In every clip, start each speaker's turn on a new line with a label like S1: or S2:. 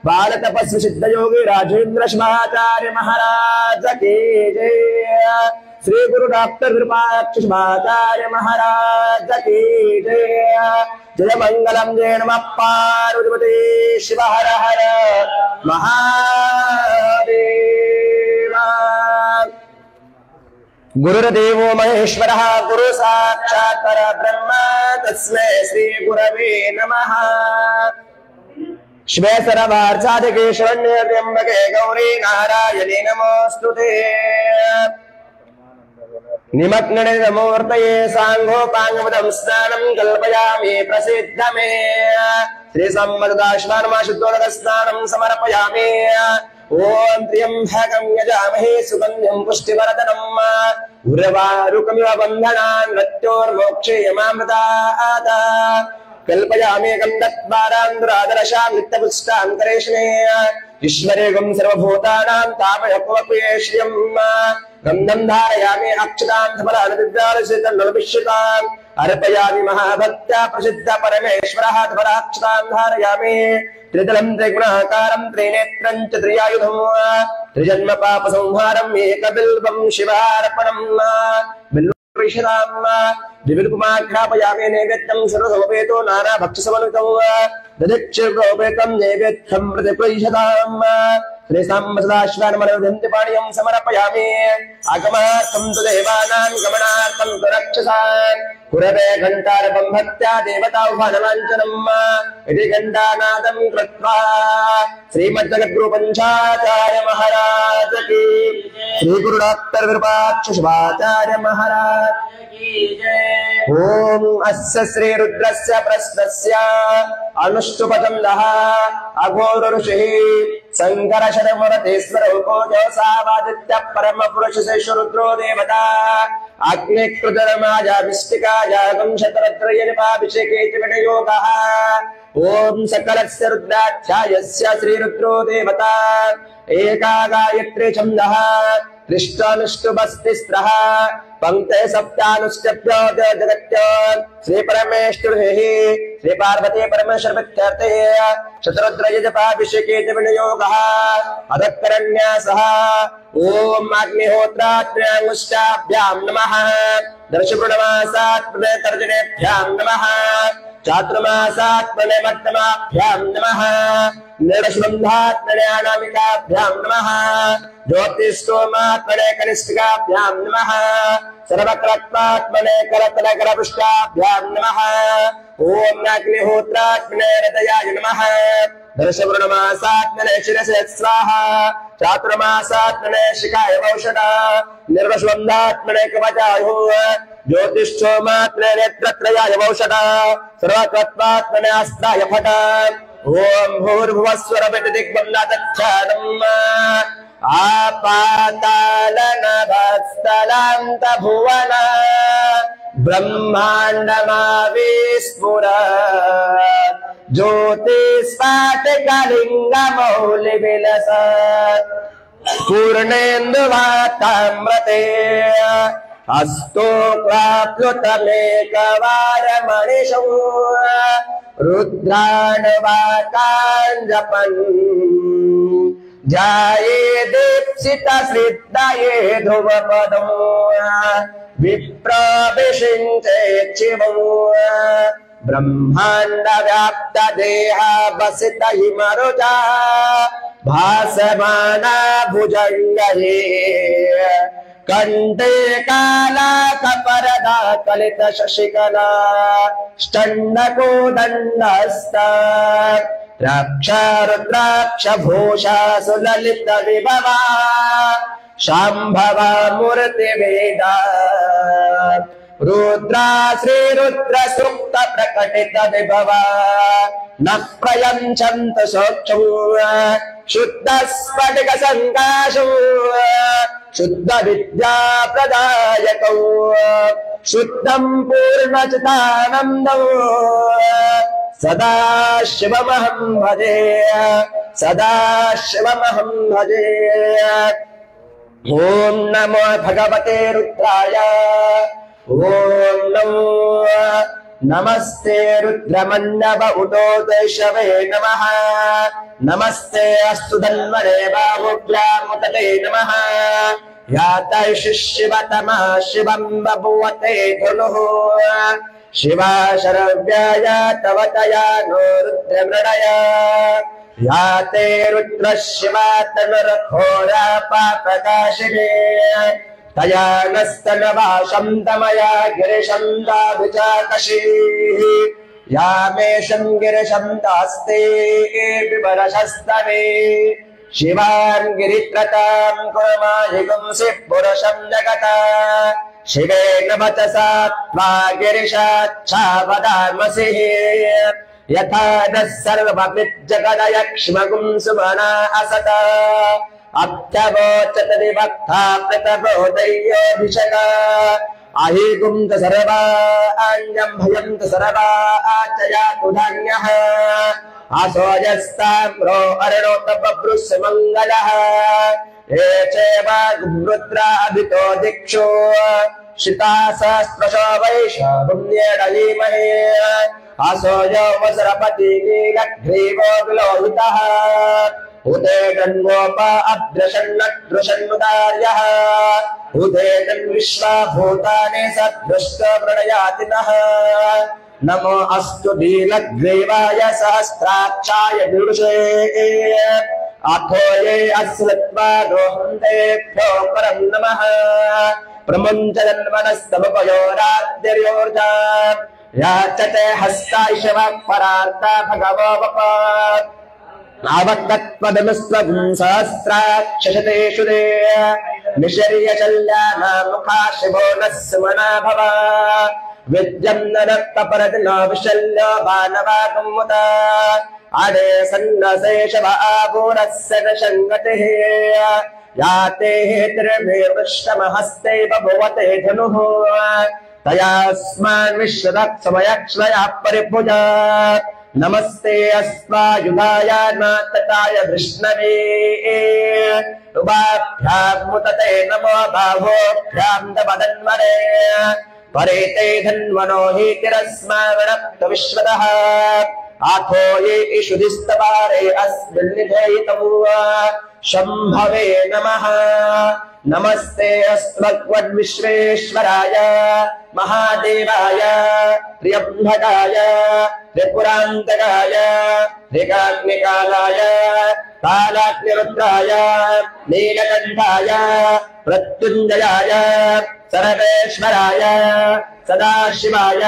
S1: बाल तपस्वी सिद्ध योगी राजेंद्र शिवाचार्य महाराज की जय। श्री गुरु डॉक्टर विरूपाक्ष शिवाचार्य महाराज की जय। जय मंगलम जय नमः पार्वती शिव हर हर महादेव। गुरुर्देवो महेश्वरः गुरु साक्षात् परब्रह्म तस्मै श्री गुरवे नमः। शिवे सर्वार्थसाधके शरण्ये त्र्यम्बके गौरी नारायणी नमोस्तुते। निमग्नमूर्तये सांघोपांगमदं स्नानं कल्पयामि प्रसिद्धमे। श्री सम्मदाश्वानमाशुद्धोदक स्नानं समर्पयामि। ओम त्र्यंबकं यजामहे सुगन्धिं पुष्टिवर्धनम् उर्वारुकमिव बन्धनान् मृत्योर्मोक्षेयमामृतात्। कल्पयामि गन्धद्वारान्धरादरशां नित्यपुष्टान्तरेष्णे ईश्वरे गं सर्वभूतानां तामयकोऽप्ये श्रियं। गन्धं धारयामि अक्षतान्धफलादिव्यालसितन्नलभिषितान् अर्पयामि महाभक्त्या प्रसिद्ध परमेश्वरः ध्वराक्षतां धारयामि। त्रिदलं त्रिगुणाकारं त्रिनेत्रं च त्रियायुधं त्रिजन्म पाप संहारम् एकबिल्वं शिवार्पणम्। दिव्यकुमाख्यापयामि नैवेद्यं सर्वसमवेतो नाना भक्षसमन्वितं दधिक्षिरोपेतं नैवेद्यं प्रतिपृच्छताम्। श्रीसाम्बसदाश्वानमनोदन्तिपाणियं समर्पयामि। आगमार्थं तु देवानां गमनार्थं तु रक्षसान् कुरवे घण्टारपं भक्त्या देवताह्वानलाञ्छनम् इति घण्टानादं कृत्वा श्रीमद्जगद्गुरुपञ्चाचार्य महाराज की श्री गुरु डॉक्टर विरूपाक्ष शिवाचार्य महाराज ओम अस्य श्री रुद्रस्य प्रश्नस्य अनुष्टुपचन्दः अघोर ऋषिः शंकर शर्मरतेश्वर उपोजसावादित्य परम पुरुष रुद्रो देवता अग्निकृतरमाजाभिष्टिकायागं शतरत्रयनिपाभिषेके च विनियोगः। ओम सकलस्य रुद्राध्यायस्य श्री रुद्रो देवता एका गायत्री छन्दः त्रिष्टानुष्टुभस्तिस्रः पंक्ते सप्तानुष्टभ्यो जगत्य श्री परमेश्वरः श्री पार्वती परमेश्वर विख्याते शतरुद्रय जपाभिषेके च विनियोगः। अधकरन्यासः ओम अग्निहोत्राग्निष्टाभ्यां नमः। दर्शपूर्णमासात्मने तर्जनेभ्यां नमः। चातुर्मासात्मने मध्यमाभ्यां नमः। निर्षुन्धात्मने अनामिकाभ्यां नमः। ज्योतिष्टोमात्मने कनिष्ठिकाभ्यां नमः। सर्वकलत्मात्मने करतलकरपृष्ठाभ्यां नमः। ओम अग्निहोत्रात्मने हृदयाय नमः। दर्शपूर्णमासात्मने शिरसे स्वाहा। चातुर्मासात्मने शिखाय वौषधा। निर्वशुन्धात्मने कवचाय ज्योतिष्ठोमात्मने नेत्रत्रयाय वौषधा। सर्वकलत्मात्मने अस्त्राय फटा। ओम भूर्भुवस्वर दिग्बन्धातच्छादम् आपातालनभस्थलान्त भुवन ब्रह्माण्डमाविस्फुरत् ज्योतिस्फाटिकलिङ्गमौलिविलसत् पूर्णेन्दुवाताम्रते हस्तोक्लाप्लुतमेकवारमणिषु रुद्राणवाकाञ्जपन् जाये दीप्सित श्रिद्धये ध्रुवपदं विप्रविशिञ्चे शिवं ब्रह्माण्ड व्याप्त देह वसित हिमरुजा भासमाना भुजङ्गये कंठे काला कपरदा कलित शशिकला ष्टण्डकोदण्डहस्ता रक्ष रुद्राक्ष भूषा सुललित विभवा शाम्भवा मूर्ति वेदा रुद्रा श्री रुद्र सूक्त प्रकटित विभवा न प्रयच्छन्त सोक्षु शुद्ध स्फटिक संकाशु शुद्ध विद्या प्रदायकौ शुद्धं पूर्णचितानन्दौ सदा शिवमहं भजे सदा शिवमहं भजे। ओम नमो भगवते रुद्राय ओम नमो नमस्ते रुद्रमण्डप उदोदशवे नमः नमस्ते अस्तु धन्वने बाहुभ्यामुतते नमः यातैशिशिवतमः शिवं बभूवते धनुः शिवा शरव्याय तव तया नो रुद्रमृडय याते रुद्रः शिवा तनुर्घोरापाप्रकाशिने तया नस्तनवाशं तमया गिरिशं दाभिजाकशीः या मे गिरिशं दास्ते विवरशस्तवे शिवान् गिरित्रतां कुर्माहिगुंसि पुरुषं जगता शिवेन वचसा त्वा गिरिशाच्छावदामसि यथा नः सर्वमिज्जगदयक्ष्मगुं सुमना असता अप्यवोचत विभक्ता प्रतबोधय्योऽभिषका अहिगुं च सर्वा अन्यं भयं च सर्वा आचयातु धान्यः असो यस्ताम्रो अरुणोतपब्रुस् मङ्गलः ये चैव रुद्राभितो दिक्षु शिता सहस्रशो वैशापुण्येडलीमहे असो यो वसरपति नीलग्रीवो विलोहितः उदे तन्वोप अद्रशन्नद्रुषन्नुदार्यः उदे तन्विश्वा भूतानि सद्दृष्टप्रणयातिनः नमो अस्तु नीलग्रीवाय सहस्राक्षाय विदुषे अथो ये अस्मत्वा रोहन्तेभ्यो परं नमः प्रमुञ्चन्मनस्तमुपयोराद्यर्योर्जा याचते हस्तायशवः परार्ता भगवो वपात् आवत्तत्पदमस्त्वं सहस्राक्षशतेषु दे निशर्यशल्यानां मुखा शिवो नः सुमना भव विद्यं नरक्तपरदिनो विशल्यो भानवागमुता अडे सन्नशेषव आभूरस्य न शङ्गतिः याते हेतिर्मेवृष्टमहस्ते बभुवते धनुः तयास्मान् विश्वदक्षमयक्ष्मया परिभुजात् नमस्ते अस्मायुधाय नातताय विष्णवे उभाभ्यां मुतते नमो बाहोभ्यां दमदन्वरे परेते धन्वनो हीतिरस्मावणक्त विश्वतः आथो ये इषुधिस्तवारे अस्मिन् निधेयितौ शम्भवे नमः नमस्ते अस्मद्विश्वेश्वराय महादेवाय त्र्यम्बकाय त्रिपुरान्तकाय त्रिकाग्निकालाय कालाग्निरुद्राय नीलकण्ठाय प्रत्युञ्जयाय सर्वेश्वराय सदाशिवाय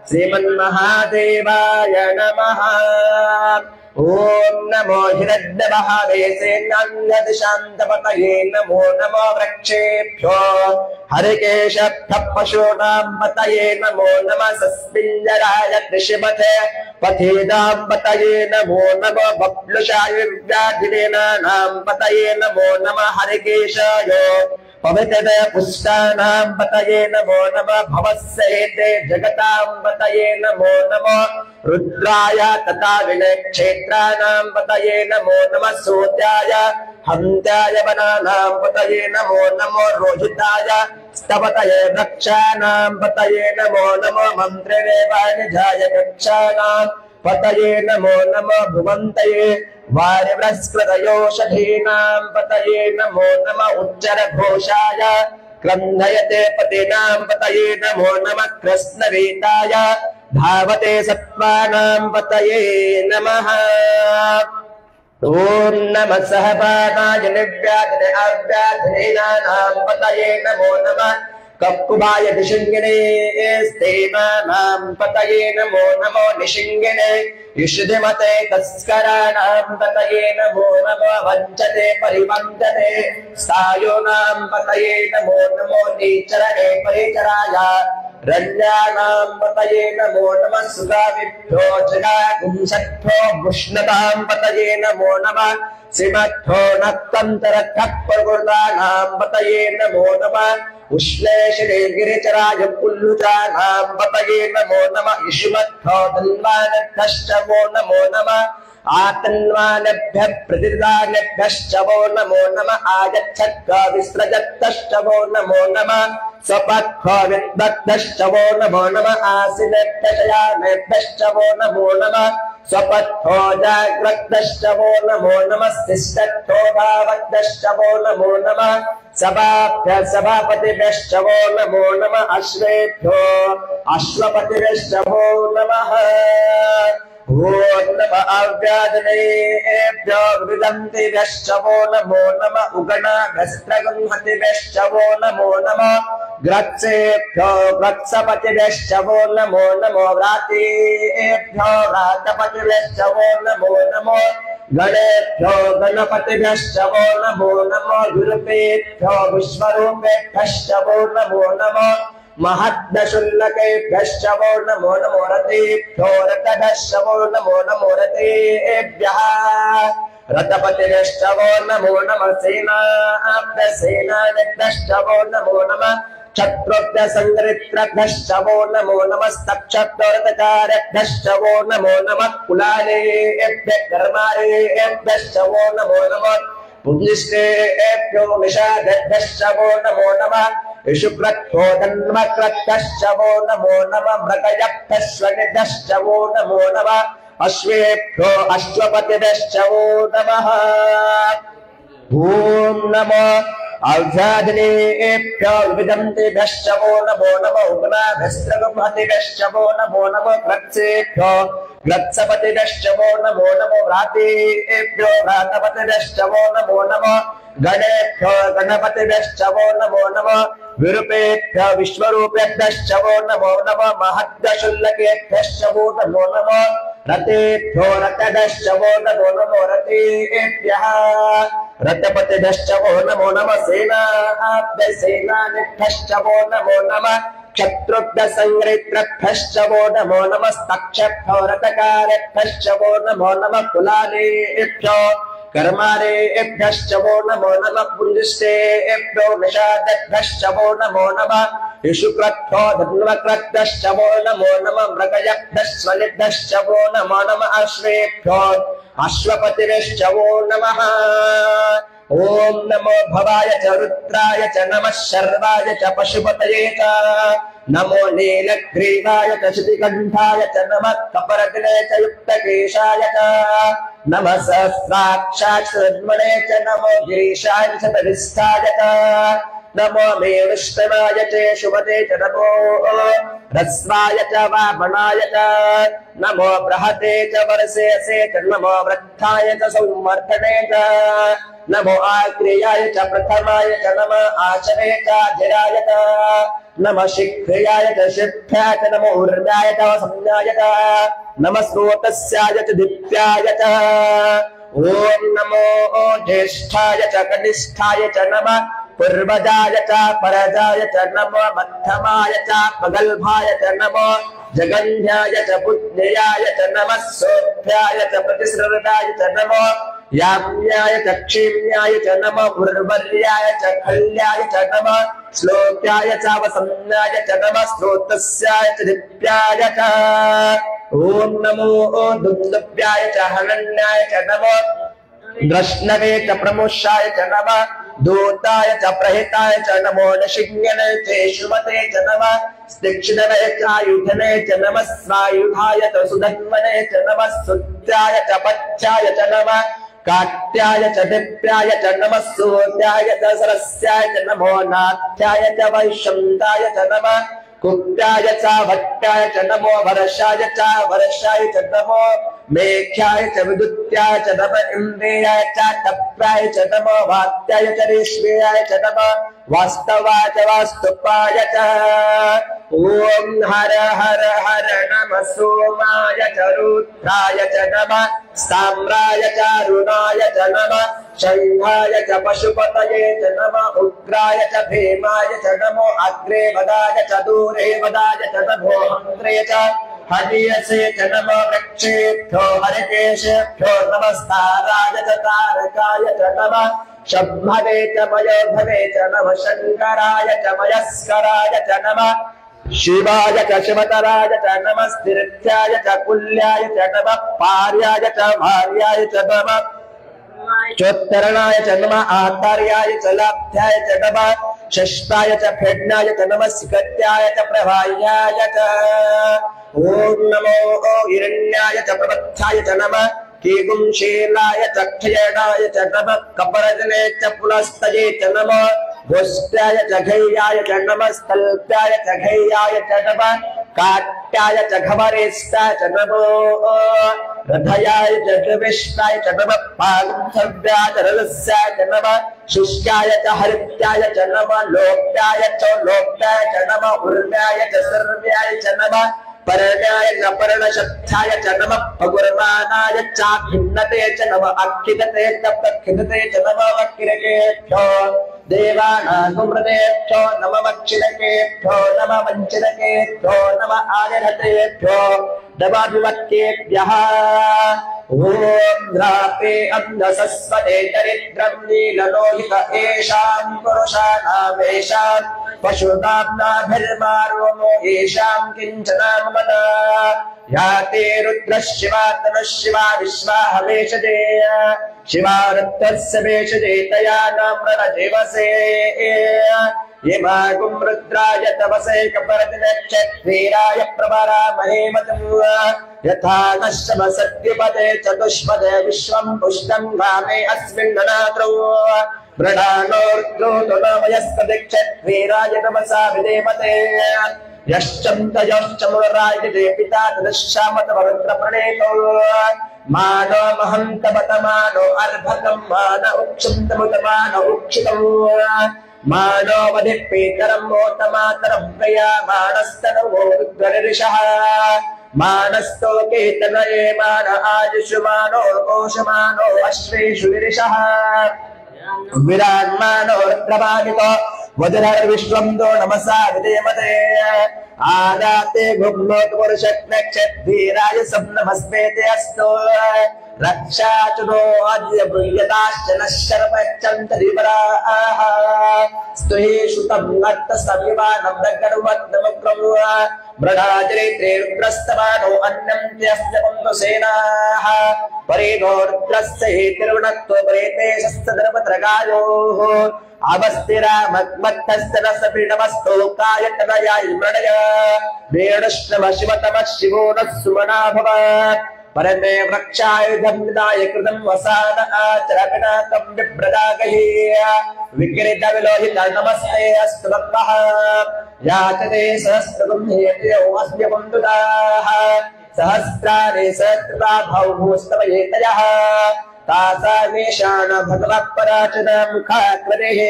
S1: श्रीमन्महादेवाय नमः ओम नमो हिरण्यमहावेशेनान्यदिशान्तपतये नमो नमो वृक्षेभ्यो हरिकेशभ्यः पशूनां पतये नमो नमः सस्मिञ्जराय कृषिपथे पथेनां पतये नमो नमो बप्लुषाय व्याधिनानां पतये नमो नमः हरिकेशाय पवित्र पुष्टानां पतये नमो नमः भवस्सेते जगतां पतये नमो नमः रुद्राय तथा विनक्षेत्राणां पतये नमो नमः सूर्याय हन्त्याय वनानां पतये नमो नमो रोहिताय स्तपतये वृक्षाणां पतये नमो नमो मन्त्रिरेवानिजाय वृक्षाणां पतये नमो नमो भुवन्तये वारिवृस्कृतयोषधीनां पतये नमो नमः उच्चरघोषाय क्रन्दयते पतीनां पतये नमो नमः कृष्णवेदाय धावते सत्त्वानां पतये नमः ओम नमः सहपानाय निव्याधिने अव्याधिनानां पतये नमो नमः कप्पुबाय निशिंगिने स्तेनानां पतये नमो नमो निशिंगिने युष्धिमते तस्कराणां पतये नमो नमो वञ्चते परिवञ्चते सायोनां पतये नमो नमो नीचरणे परिचराय रण्यानां पतये नमो नमः सुगाविभ्यो जगागुंसत्भ्यो भुष्णतां पतये नमो नमः श्रीमद्धो नक्तन्तरक्खः प्रकृतानां पतये नमो नमः उष्णेशिरे गिरिचराय पुल्लुजानां पतये नमो नमः इषुमद्धो धन्वानभ्यश्च वो नमो नमः आतन्वानभ्यः प्रतिदानेभ्यश्च वो नमो नमः आयच्छद् विसृजत्तश्च वो नमो नमः सपत्खो विद्वत्तश्च वो नमो नमः आसीनेभ्यश्च यानेभ्यश्च वो नमो नमः स्वपथो जाग्रतश्चवो नमो नमः शिष्टो भावतश्चवो नमो नमः सभाभ्य सभापतिभ्यश्चवो नमो नमः अश्वेभ्यो अश्वपतिभ्यश्चवो नमः ओम नमः अव्याधनेभ्यो विदन्तिभ्यश्चवो नमो नमः उगणाभ्यस्त्रगुंहतिभ्यश्चवो नमो नमः ग्रत्सेभ्यो ग्रत्सपतिभ्यश्चवो नमो नमो व्रातेभ्यो व्रातपतिभ्यश्चवो नमो नमो गणेभ्यो गणपतिभ्यश्चवो नमो नमो गुरुपेभ्यो विश्वरूपेभ्यश्चवो नमो नमो महद्दशुल्लकेभ्यश्चवो नमो नमो रतेभ्यो रतभ्यश्चवो नमो नमो रतेभ्यः रतपतिभ्यश्चवो नमो नमः सेनाभ्यश्चवो नमो नमः क्षत्रोभ्यसंहृत्रभ्यश्चवो नमो नमस्तक्षत्रोरतकारेभ्यश्चवो नमो नमः कुलालेभ्यः कर्मारेभ्यश्चवो नमो नमः पुंलिष्टेभ्यो निषादेभ्यश्चवो नमो नमः शुक्रत्वो धन्मक्रत्तश्चवो नमो नमः मृगयभ्यश्वनिभ्यश्चवो नमो नमः अश्वेभ्यो अश्वपतिभ्यश्चवो नमः ओम नमो अव्याधिनेभ्यो विदन्तिभ्यश्चवो नमो नमो उग्नाभ्यस्त्रगुंहतिभ्यश्चवो नमो नमो ग्रत्सेभ्यो ग्रत्सपतिभ्यश्चवो नमो नमो व्रातेभ्यो व्रातपतिभ्यश्चवो नमो नमो गणेभ्यो गणपतिभ्यश्चवो नमो नमः विरूपेभ्यो विश्वरूपेभ्यश्चवो नमो नमः महद्दशुल्लकेभ्यश्चवो नमो नमः रतेभ्यो रतभ्यश्चवो नमो नमो रतेभ्यः रतपतिभ्यश्चवो नमो नमः सेनाभ्यश्चवो नमो नमः क्षत्रोभ्यसंहृत्रभ्यश्चवो नमो नमस्तक्षभ्यो रतकारेभ्यश्चवो नमो नमः कुलालेभ्यो कर्मारेभ्यश्चवो नमो नमः पुंजिष्टेभ्यो निषादेभ्यश्चवो नमो नमः शुक्रत्वो धन्वक्रत्तश्चवो नमो नमः मृगयभ्यस्वनिभ्यश्चवो नमो नमः अश्वेभ्यो अश्वपतिभ्यश्चवो नमः ओम नमो भवाय च रुद्राय च नमः शर्वाय च पशुपतये च नमो नीलग्रीवाय च श्रीकण्ठाय च नमः कपरदिने च युक्तकेशाय च नमः सहस्राक्षाक्षरद्मने च नमो गिरीशाय च तरिष्ठाय च नमो मेरुष्टवाय च शुभते च नमो रस्वाय च वामनाय च नमो बृहते च वर्षेसे च नमो वृद्धाय च संवर्धने च नमो आग्रेयाय च प्रथमाय च नमः आचरे च धीराय च नमः शीघ्राय च शिभ्याय च नमो ऊर्जाय च संज्ञाय च नमः स्रोतस्याय च दीप्याय च ओम नमो ज्येष्ठाय च कनिष्ठाय च नमः पूर्वजाय च परजाय च नमो मध्यमाय च प्रगल्भाय च नमो जगन्याय च बुद्ध्याय च नमः सोभ्याय च प्रतिश्रवदाय च नमो याम्याय च क्षीम्याय च नमः उर्वर्याय च खल्याय च नमः श्लोक्याय च वसन्याय च नमः स्रोतस्याय च दिप्याय च ओम नमो दुन्दुभ्याय च हनन्याय च नमो द्रष्णवे च प्रमुषाय च नमः दूताय च प्रहिताय च नमो नशिज्ञने च शुमते च नमः स्तिक्षिणवे च आयुधने च नमः स्वायुधाय च सुधन्वने च नमः सुत्याय च पच्चाय च नमः काट्याय च दिप्याय च नमः सूर्याय च सरस्याय च नमो नाथ्याय च वैशन्ताय च नमः कुप्याय च भट्टाय च नमो वर्षाय च वर्षाय च नमो मेघ्याय च विद्युत्याय च नमः इन्द्रियाय च तप्राय च नमो वात्याय च रेश्म्याय च नमः वास्तवाय च वास्तुपाय च ओम हर हर हर नमः सोमाय च रुद्राय च नमः साम्राय च अरुणाय च नमः शंखाय च पशुपतये च नमः उग्राय च भीमाय च नमो अग्रे वदाय च दूरे वदाय च नमो हन्त्रे च हरियसे च नमो वृक्षेभ्यो हरिकेशेभ्यो नमस्ताराय च तारकाय च नमः शम्भवे च मयोभवे च नमः शङ्कराय च मयस्कराय च नमः शिवाय च शिवतराय च नमः स्थिरत्याय च कुल्याय च नमः पार्याय च भार्याय च नमः चोत्तरणाय च नमः आतार्याय च लाभ्याय च नमः षष्ठाय च फेड्नाय च नमः सिकत्याय च प्रभायाय च ओम नमो हिरण्याय च प्रबद्धाय च नमः कीगुंशीलाय च क्षयणाय च नमः कपरजने च पुनस्तये च नमः गोष्ठाय च घैयाय च नमः स्थल्प्याय च घैयाय च नमः काट्याय च घमरेष्टाय च नमो रथयाय च गविष्टाय च नमः पांथव्याय च रलस्याय च नमः शुष्काय च हरित्याय च नमः लोप्याय च लोप्याय च नमः उर्व्याय च सर्व्याय च नमः परण्याय च पर्णशब्दाय च नमः पगुर्मानाय च भिन्नते च नमः अक्षितते च प्रक्षितते च नमः वक्किरकेभ्यो देवानागुमृतेभ्यो नमः वक्षिरकेभ्यो नमः वञ्चिरकेभ्यो नमः आर्यहतेभ्यो नमाभिवक्केभ्यः ओम द्रापे अन्धसस्वते दरिद्रं नीललोहित एषां पुरुषाणामेषां पशूनां नाभिर्मारोमो येषां किञ्चनाममन याते रुद्रः शिवा तनुः शिवा विश्वा हवेशते शिवा रुद्रस्य वेशते तया नाम्रजेवसे येमागुं रुद्राय तपसे कपर्दिनक्षत्रीराय प्रवरामहे मतं यथा नश्यमसत्युपदे चतुष्पदे विश्वं पुष्टं वामे अस्मिन् ननात्रौ मृडानोर्द्रो तुलमयस्तदिक्षत्रीराय तपसा विधेमते यश्चन्तयोश्चमुरायते पिता तदश्यामत पवित्रप्रणेतो मानो महन्तमतमानो अर्भकं मान उक्षन्तमुतमानो उक्षितम् मानो वधिपीतरं मोतमातरं प्रया मानस्तनवो रुद्रऋषः मानस्तो केतनये मान आयुष्मानो कोशमानो अश्वेषु विरिषः विरान्मानो रुद्रवादितो वज्रविश्वं दो नमसा विधेमते आदाते गुम्नोत पुरुषनक्षत्रीराय सप्नमस्मेते अस्तु रक्षाचुनो अद्य ब्रूयताश्च नश्चरपच्चन्तरिवराः स्तुहेषु तं नक्तसमिवानं दग्गणुवत्नमक्रम मृडाचरित्रे रुद्रस्तमानो अन्नं त्यस्य पन्तुसेनाः परेणो रुद्रस्य हेतिर्वणत्व प्रेते शस्तदर्पत्रगायोः अवस्थिरा मत्तस्तनसपीडमस्तो कायतनयाय मृडय वेणुष्णव शिवतमः शिवो नः सुमना भव परमे वृक्षायुधं विदाय कृतं वसान आचरपिनाकं विप्रदागहि विक्रीत विलोहित नमस्ते अस्तु भक्तः याचते सहस्रगुं हेतयो अस्य बन्धुदाः सहस्राणि सहस्रता भौभूस्तवयेतयः तासामेषाण भगवत्पराचना मुखाकृतेः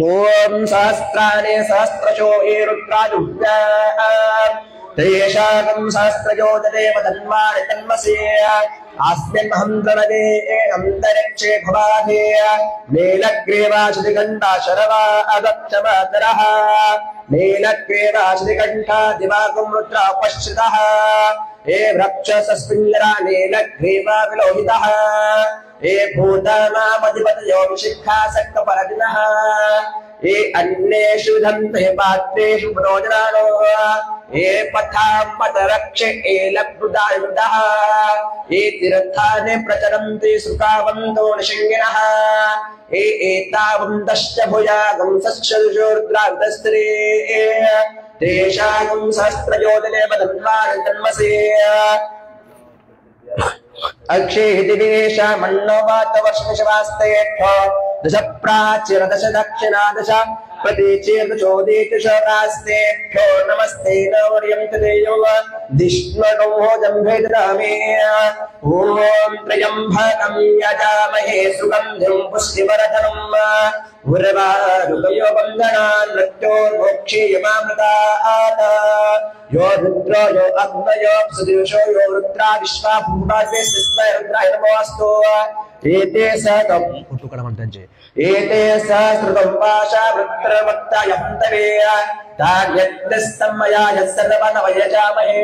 S1: ओम सहस्राणि सहस्रशो ये रुद्राजुव्या तेषां सहस्रयो ददेव धन्वानि तन्मसे अस्मिन् हन्तरदे अन्तरिक्षे भवाधे नीलग्रीवाश्रिकण्ठा शरवा अगच्छमातरः नीलग्रीवाश्रिकण्ठा दिवाकुं रुद्रा पश्चितः हे वृक्षसस्मिन्नरा नीलग्रीवा विलोहितः हे भूतानामधिपतयो विशिखासक्तपरदिनः ये अन्येषु धन्ते पात्रेषु प्रोजनानो ये पथामतरक्षे एलब्रुदायुधः ये तीर्थानि प्रचरन्ति सुखावन्तो निशिङ्गिनः ये एतावन्तश्च भुयागं सश्चरुषोर्द्रावितस्त्रे तेषां सहस्रयोजने वदन्वानि तन्मसे अक्षेहि दिवेशा मन्नो वातवर्षनिशवास्तेभ्यो दश प्राचीन दश दक्षिणा दश प्रतीचीर्दशोदीतिशरास्तेभ्यो नमस्ते नौर्यं तदेयो दिष्णो जम्भेदरामे ॐ त्र्यम्बकं यजामहे सुगन्धिं पुष्टिवर्धनम् उर्वारुकयो बन्धनान् मृत्योर्मोक्षीयमामृतात् यो रुद्रो यो अग्नयो सुदृशो यो रुद्रा विश्वा भूमासे स्मै रुद्राय नमोऽस्तु एते सहस्रतं पाशा वृत्रवक्तायन्तवे तान्यस्तमयाय सर्वनवयजामहे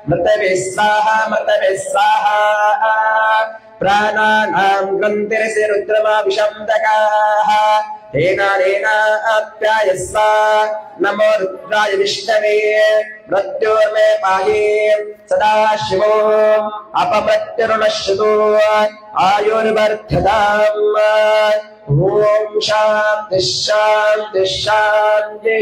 S1: मृतवे स्वाहा मृतवे स्वाहा प्राणानां ग्रन्थिरसि रुद्रमा विशम्दकाः तेनाप्यायस्व नमो रुद्राय विष्णवे मृत्योर्मे पाहि सदा शिवो अपमृत्युर्नश्यतु आयुर्वर्धताम् ओम शांति शांति शांति।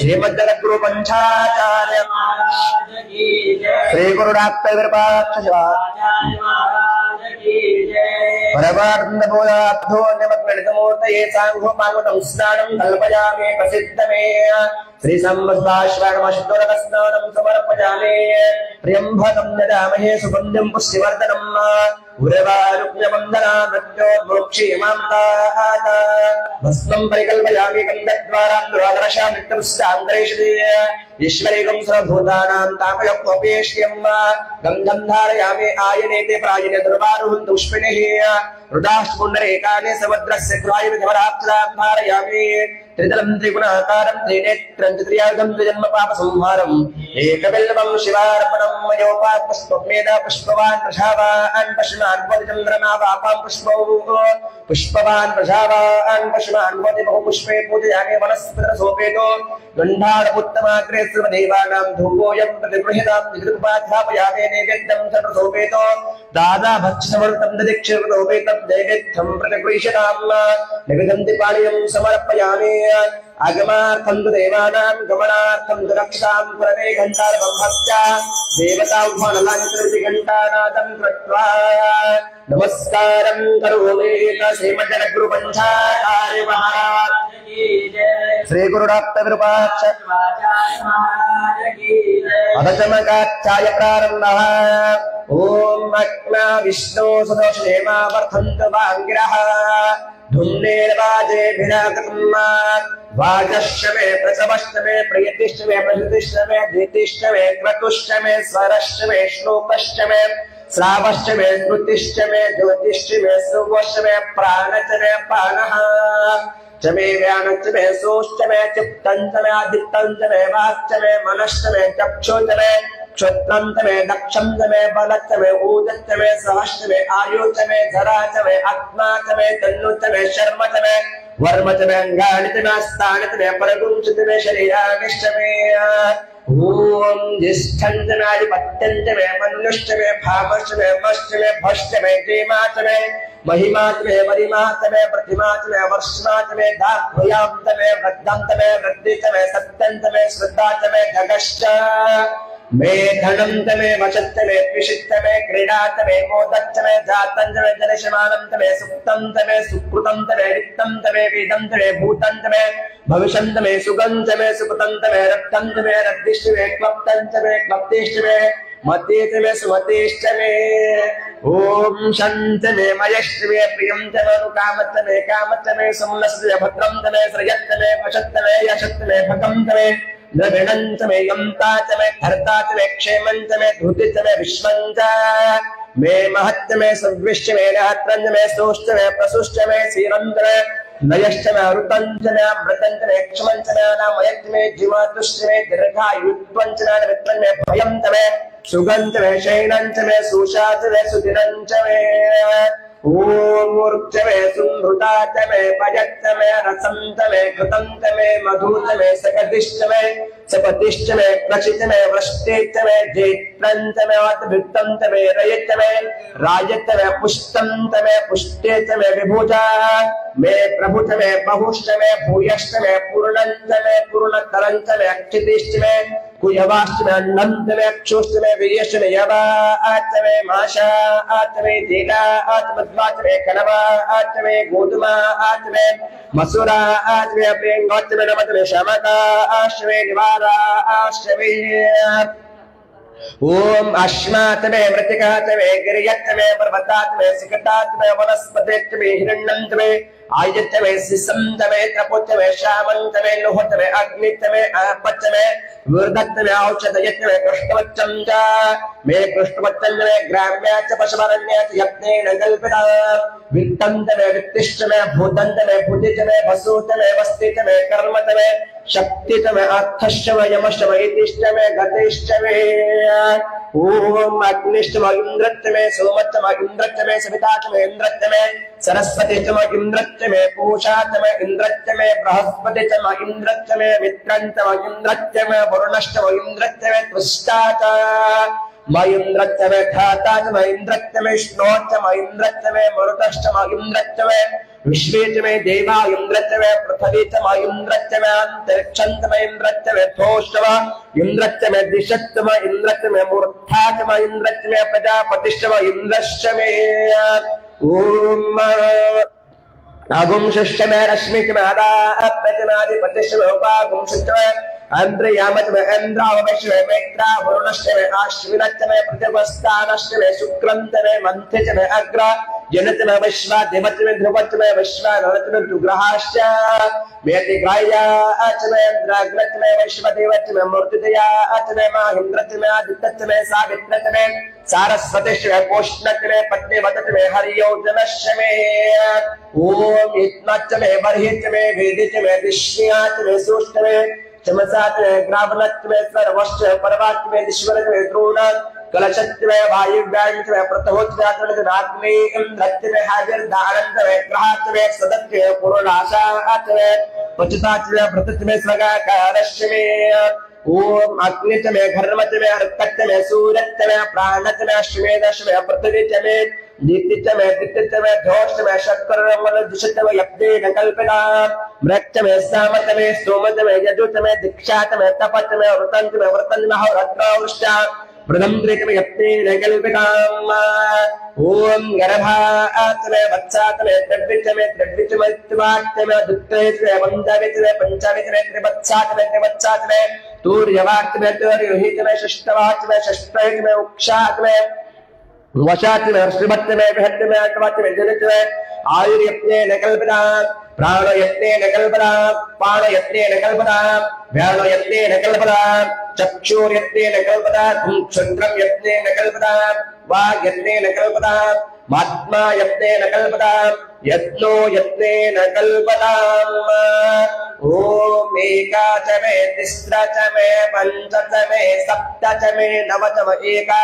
S1: श्रीमद्गुरु पंचाचार्य महाराज की जय। श्री गुरु डॉक्टर विरूपाक्ष परमानंद बोधाब्धो निमग्नमूर्तये सांघोपांगुतं स्नानं कल्पयामि प्रसिद्धमे श्री संवत्सराश्वमष्टोरकस्नानं समर्पयामि प्रियंभकं ददामहे सुगन्धिं पुष्टिवर्धनम् उर्वारुक्म्यवन्दना मृत्योर्मोक्षीमान्ताः भस्मं परिकल्पयामि गन्धद्वारां दुरादर्शां नित्यपुष्टान्तरेषु ईश्वरेकं सर्वभूतानां तापयोपेश्यं गन्धं धारयामि आयनेते प्रायणे दुर्वारुहं दुष्पिणिः रुदाष्टपुण्डरेकानि समुद्रस्य क्रायुधवरात्लां धारयामि त्रिदलं त्रिगुणाकारं त्रिनेत्रं त्रियागं द्विजन्म पापसंहारम् एकबिल्वं शिवार्पणं मयोपापुष्पमेध पुष्पवान् प्रशावान् पशुमान् भवति चन्द्रमा वापां पुष्पौ पुष्पवान् प्रशावान् पशुमान् भवति बहुपुष्पे पूजयामि वनस्पतिरसोपेतो गन्धारमुत्तमाग्रे सर्वदेवानां धूपोऽयं प्रतिगृह्यतां विद्युत्पाध्यापयामि नैवेद्यं सर्वसोपेतो दादा भक्षसमृतं ददिक्षिरोपेतं नैवेद्यं प्रतिगृह्यतां निवेदन्ति पानीयं समर्पयामि आगमार्थं तु देवानां गमनार्थं तु रक्षां पुरते घण्टारब्रह्मश्च देवताह्वानलाञ्चरिघण्टानादं कृत्वा नमस्कारं करोमि श्रीमद्गुरु पंचाचार्य महाराज की जय। श्री गुरु डॉक्टर विरूपाक्ष महाराज की जय। अधचमकाचार्य प्रारम्भः ओम अग्ना विष्णु सदोषेमा वर्धन्तु वाङ्गिरः धुम्नेर्वाजे भिराकृतम् वाजश्चमे प्रसवश्चमे प्रियतिश्चमे प्रसुतिश्चमे धीतिश्चमे क्रतुश्चमे स्वरश्चमे श्लोकश्चमे श्रावश्चमे स्मृतिश्चमे ज्योतिश्चमे सुवश्चमे प्राणचमे पानः चमे व्यानश्चमे सोश्चमे चित्तञ्चमे आदित्तञ्चमे वाक्चमे मनश्चमे चक्षुश्चमे क्षत्रंतमे दक्षंतमे बलतमे ऊजतमे सहस्रमे आयुतमे धरातमे आत्मातमे तन्नुतमे शर्मतमे वर्मतमे अंगानितमे स्थानितमे परगुंसतमे शरीरानिष्टमे ओम जिष्ठंतमे आदिपत्यंतमे मनुष्यमे भामश्चमे मश्चमे भश्चमे जेमातमे महिमातमे वरिमातमे प्रतिमातमे वर्षमातमे दाभयान्तमे वृद्धंतमे वृद्धितमे सत्यंतमे श्रद्धातमे जगश्च मे धनं तमे वचत्तमे पिशित्तमे क्रीडातमे मोदत्तमे जातन्तमे जलशमानन्तमे सुप्तं तमे सुकृतं तमे रिक्तं तमे वेदं तमे भूतं तमे भविष्यं तमे सुगं तमे सुकृतं तमे रक्तं तमे रक्तिष्टमे क्लप्तं तमे क्लप्तिष्टमे मतेतमे सुमतेष्टमे ओम शन्तमे मयष्टमे प्रियं तमे अनुकामत्तमे कामत्तमे समलस्य भद्रं तमे श्रयत्तमे वशत्तमे यशत्तमे भगं तमे नविणन्तमे यन्तातमे धर्तातमे क्षेमन्तमे धृतितमे विश्वन्त मे महत्तमे सद्विष्टमे नहत्रन्तमे सोष्टमे प्रसुष्टमे सीरन्तमे नयष्टमे अरुतन्तमे अमृतन्तमे क्षमन्तमे नामयत्तमे जीवातुष्टमे दीर्घायुत्वन्तमे वित्तमे भयन्तमे सुगन्तमे शयनन्तमे सुशातमे सुदिनन्तमे ओम मूर्च्छवे सुनृतातमे पयत्तमे रसन्तमे कृतन्तमे मधुतमे सकदिष्टमे सपतिष्टमे प्रचितमे वृष्टितमे जेत्रन्तमे वातभित्तन्तमे रयतमे राजतमे पुष्टन्तमे पुष्टितमे विभुजा मे प्रभुतमे बहुष्टमे भूयष्टमे पूर्णन्तमे पूर्णतरन्तमे अक्षितिष्टमे कुयवाष्टमे अन्नन्तमे अक्षुष्टमे वीयष्टमे यवात्तमे माशा आत्मे दीना आत्मद्वात्मे कनवा आत्मे गोधुमा आत्मे मसूरा आत्मे प्रेंगोत्तमे नमतमे शमका आश्रमे निवारा आश्रमे ओम अश्मात्मे मृतिकात्मे गिरियत्मे पर्वतात्मे सिकटात्मे वनस्पतित्मे हिरण्यन्तमे आयतमे सिसंतमे त्रपोत्तमे शामन्तमे लोहतमे अग्नितमे आपत्तमे वृद्धत्तमे औषधयत्तमे कृष्णवच्चञ्च मे कृष्णवच्चञ्चमे ग्राम्याच्च पशुमरण्याच्च यत्नेन कल्पिता वित्तन्तमे वित्तिष्टमे भूतन्तमे भूतितमे वसूतमे वस्तितमे कर्मतमे शक्तितमे अर्थश्चमे यमश्चमे इतिष्टमे गतिष्टमे ओम अग्निष्टम इंद्रत्तमे सोमत्तम इंद्रत्तमे सवितात्तम इंद्रत्तमे सरस्वतीत्तम इंद्रत्तमे पूषात्तम इंद्रत्तमे बृहस्पतित्तम इंद्रत्तमे मित्रंतम इंद्रत्तमे वरुणष्टम इंद्रत्तमे त्वष्टात इंद्रत्तमे धातात्तम इंद्रत्तमे श्नोत्तम इंद्रत्तमे मरुतष्टम इंद्रत्तमे विश्वेत्तमे देवा इंद्रत्तमे पृथ्वीत्तम इंद्रत्तमे अंतरिक्षंतम इंद्रत्तमे थोष्टम इंद्रत्तमे दिशत्तम इंद्रत्तमे मूर्धात्तम इंद्रत्तमे प्रजापतिष्टम इंद्रश्चमे ओम अगुंशष्टमे रश्मित्तमे अदापतिमादिपतिष्टमे उपागुंशत्तमे अंद्रयामत्तमे इंद्रावमेष्टमे मैत्रा वरुणष्टमे आश्विनत्तमे प्रतिपस्तानष्टमे शुक्रंतमे मंथितमे अग्र जनतमे विश्वा देवत्तमे ध्रुवत्तमे विश्वा नरत्तमे दुग्रहाश्च मेतिग्राह्या अत्तमे इंद्राग्रत्तमे विश्वदेवत्तमे मूर्तितया अत्तमे महिन्द्रत्तमे आदित्यत्तमे सावित्रत्तमे सारस्वतीष्टमे पोष्णत्तमे पत्नीवत्तमे हरियोजनश्चमे ओम इत्नत्तमे बर्हित्तमे वेदित्तमे दिश्यात्तमे सूष्टमे चमसात्मे ग्रावणत्मे सर्वश्च परवात्मे ईश्वरत्मे द्रोण कलशत्मे वायुव्यायत्मे प्रतहोत्मे रात्मे इंद्रत्मे हाजिर्धारन्तमे ग्रहात्मे सदत्मे पुरुषात्मे पचतात्मे प्रतत्मे स्वगाकारश्चमे ओम अग्नित्मे घर्मत्मे अर्कत्मे सूर्यत्मे प्राणत्मे अश्वेदश्मे पृथ्वीत्मे दीप्तित्मे दिक्तित्मे धोष्टमे शक्करमल दुषित्मे यज्ञेन कल्पना मृक्तमे सामतमे स्तोमतमे यजुतमे दीक्षातमे तपतमे वृतन्तमे वृतन्मे होरात्रावृष्टा प्रदम्त्रितमे यज्ञेन कल्पना ओम गर्भात्मे वत्सात्मे त्रिवित्तमे त्रिवित्तमे त्वात्मे दुत्तमे वन्दावित्तमे पंचावित्तमे त्रिवत्सात्मे त्रिवत्सात्मे तूर्यवात्मे तूर्यहितमे षष्ठवात्मे षष्ठहितमे उक्षात्मे वशात्मे श्रीमत्तमे विहत्तमे अट्टवात्मे जनित्मे आयुर्यत्नेन कल्पना प्राणयत्नेन कल्पना पाणयत्नेन कल्पना व्यानयत्नेन कल्पना चक्षुर्यत्नेन कल्पना क्षुद्रं यत्नेन कल्पना वाग्यत्नेन कल्पना महात्मा यत्नेन कल्पना यत्नो यत्नेन कल्पना ओम एकाचमे तिस्रचमे पंचचमे सप्तचमे नवचमे एका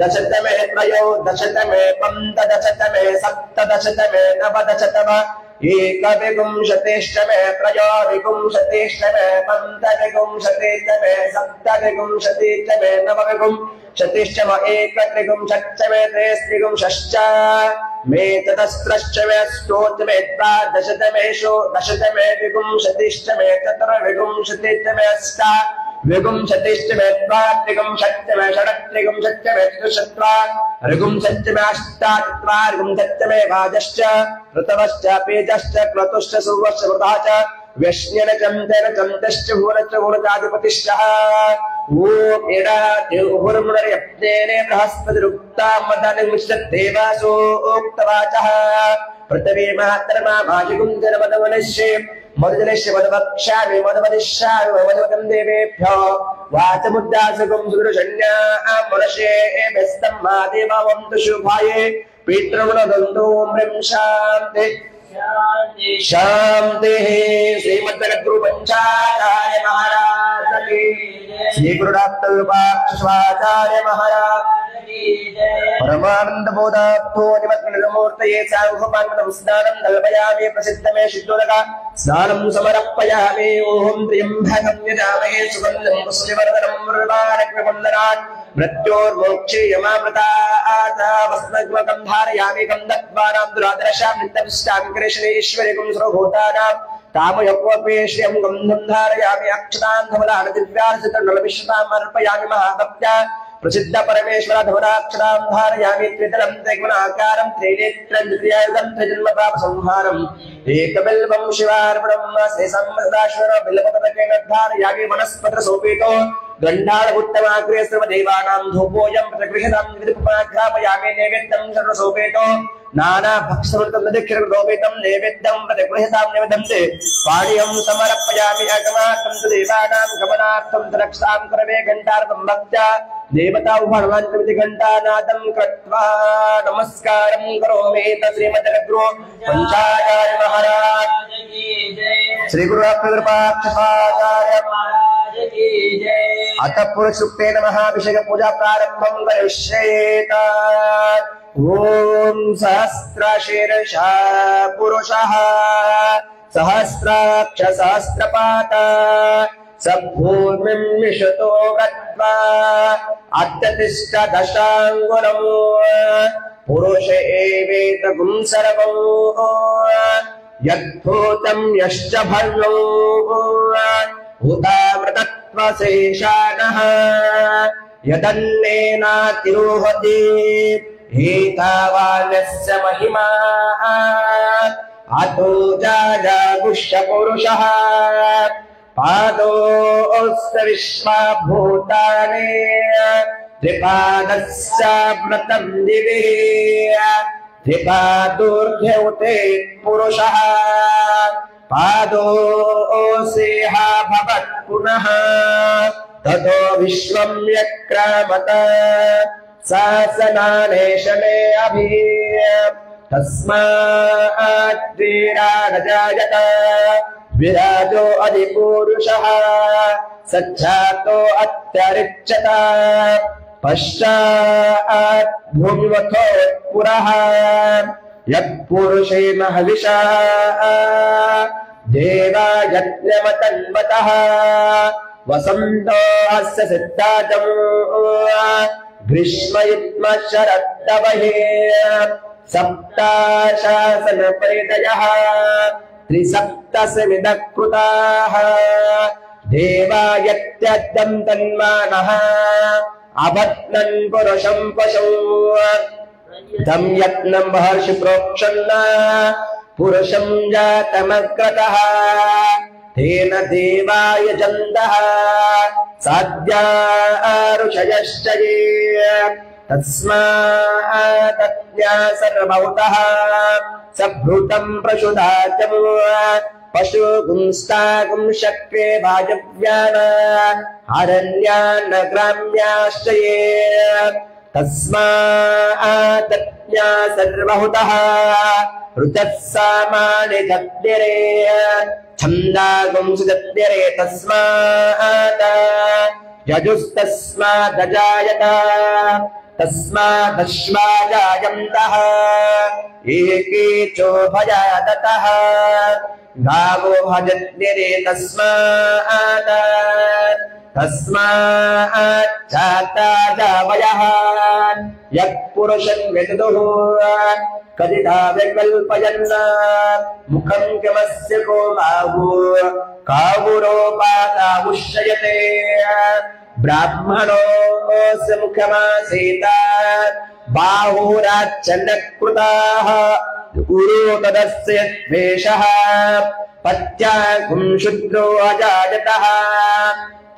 S1: दशतमे त्रयोदशतमे पंचदशतमे सप्तदशतमे नवदशतम एकविंशतिष्टमे त्रयोविंशतिष्टमे पंचविंशतिष्टमे सप्तविंशतिष्टमे नवविंशतिष्टम एकत्रिंशच्चमे त्रयस्त्रिंशश्च मे ततस्त्रश्चमे स्तोत्रमे द्वादशतमे षोडशतमे विंशतिष्टमे चतुर्विंशतिष्टमे अष्टा विंशतिष्टमे द्वात्रिंशत्तमे षड्त्रिंशत्तमे चतुष्षट्वा ऋगुंशत्तमे अष्टाचत्वारिंशत्तमे वाजश्च ऋतवश्च पेजश्च क्रतुश्च सुवर्श्च वृथा च व्यश्न्यन चन्दन चन्दश्च भुवनश्च भुवनजाधिपतिश्च ओम एडा देवहुर्मुनर्यप्नेन बृहस्पतिरुक्ता मदनिमिषद्देवासो उक्तवाचः पृथिवी मातर्मा भाजिगुञ्जनमदवनश्ये मदजनश्य मदवक्ष्यामि मदवदिष्यामि मदवदं देवेभ्यो वाचमुद्दासकं सुदर्शन्या मनशे व्यस्तं मा देववन्तु शुभाये पितृवनदन्तु म्रिं शान्ति शांति श्रीमद्गुरु पंचाचार्य महाराज की श्री गुरु डॉक्टर शिवाचार्य महाराज परमानंद बोधाप्तो निमग्नमूर्तये सांघोपान्नम स्नानं कल्पयामि प्रसिद्धमे शुद्धोदक स्नानं समर्पयामि ओम त्र्यंबकं यजामहे सुगन्धं पुष्टिवर्धनं मुर्वारग्निवन्दनात् मृत्योर्मोक्षे यमामृतात् वस्मग्मकं धारयामि गन्धद्वारां दुरादर्शां नित्यविष्टां कृष्णेश्वरिकं सर्वभूतानां तामयक्वपेश्यं गन्धं धारयामि अक्षतां धवलान् दिव्यार्चितनलविश्वाम् अर्पयामि महाभक्त्या प्रसिद्ध परमेश्वर धवलाक्षरां धारयामि त्रितलं त्रिगुणाकारं त्रिनेत्रं त्रियायुधं त्रिजन्मपाप संहारम् एकबिल्वं शिवार्पणं श्री सम्मदाश्वर बिल्वपतकेन धारयामि वनस्पतिसोपेतो गण्डालपुत्तमाग्रे सर्वदेवानां धूपोऽयं प्रतिगृहीतं विदुपमाघ्रापयामि नैवेद्यं सर्वसोपेतो नाना भक्षमृतमधिक्षरलोपितं नैवेद्यं प्रतिगृहीतां निवेदन्ते पाणियं समर्पयामि अगमार्थं देवानां गमनार्थं रक्षां करवे घण्टार्थं भक्त्या देवता उपाणवाञ्चमिति घण्टानादं कृत्वा नमस्कारं करोमि श्रीमद्गुरु पंचाचार्य महाराज श्री गुरु कृपाचार्य महाराज
S2: की जय।
S1: अतः पुरुषसूक्तेन महाभिषेक पूजा प्रारंभं करिष्येत। ओम सहस्रशीर्षः पुरुषः सहस्राक्ष सहस्रपाद सभूमिं विशतो गत्वा अत्यतिष्ठ दशाङ्गुलम् पुरुष एवेतगुं सर्वं यद्भूतं यश्च भव्यो भूतामृतत्वशेषाणः यदन्नेनातिरोहति एतावानस्य महिमा अतो जाजागुष्य पुरुषः पादोऽस्य विश्वभूतानि त्रिपादस्य व्रतं दिवे त्रिपादोर्ध्योते पुरुषः पादोऽसेह भवत् पुनः ततो विश्वं व्यक्रामत शासनानेशने अभि तस्मात् वीरानजायत विराजो अधिपुरुषः सज्जातो अत्यरिच्यत पश्चात् भूमिवथो पुरः यत्पुरुषे महविषा देवा यज्ञमतन्वतः वसन्तो अस्य सिद्धाजम् ग्रीष्मयुग्म शरदवहे सप्ताशासन परिदयः त्रिसप्तसमिदः कृताः देवा यत्यद्दं तन्मानः अबध्नन् पुरुषं पशौ तं यत्नं महर्षि प्रोक्षन् पुरुषं जातमग्रतः तेन देवा यजन्तः साध्या ऋषयश्च ये तस्मात् तज्ञा सर्वभूतः सभृतं प्रसुदाचम् पशुगुंस्तागुं शक्रे वायव्यान् अरण्यान् ग्राम्याश्च ये तस्मात् तज्ञा सर्वभूतः ऋतः सामानि दद्यरे छन्दागुंसि दद्यरे तस्मात् यजुस्तस्मादजायत तस्मादश्वा जायन्तः एके चोभयादतः गावो भजद्यरे तस्मात् जाता जावयः यः पुरुषं विदुः कदिता विकल्पयन् मुखं किमस्य को कावुरोपातामुष्यते ब्राह्मणोऽस्य मुखमासीत बाहुराच्छन्नकृताः गुरो तदस्य द्वेषः पत्यागुं शूद्रो अजायतः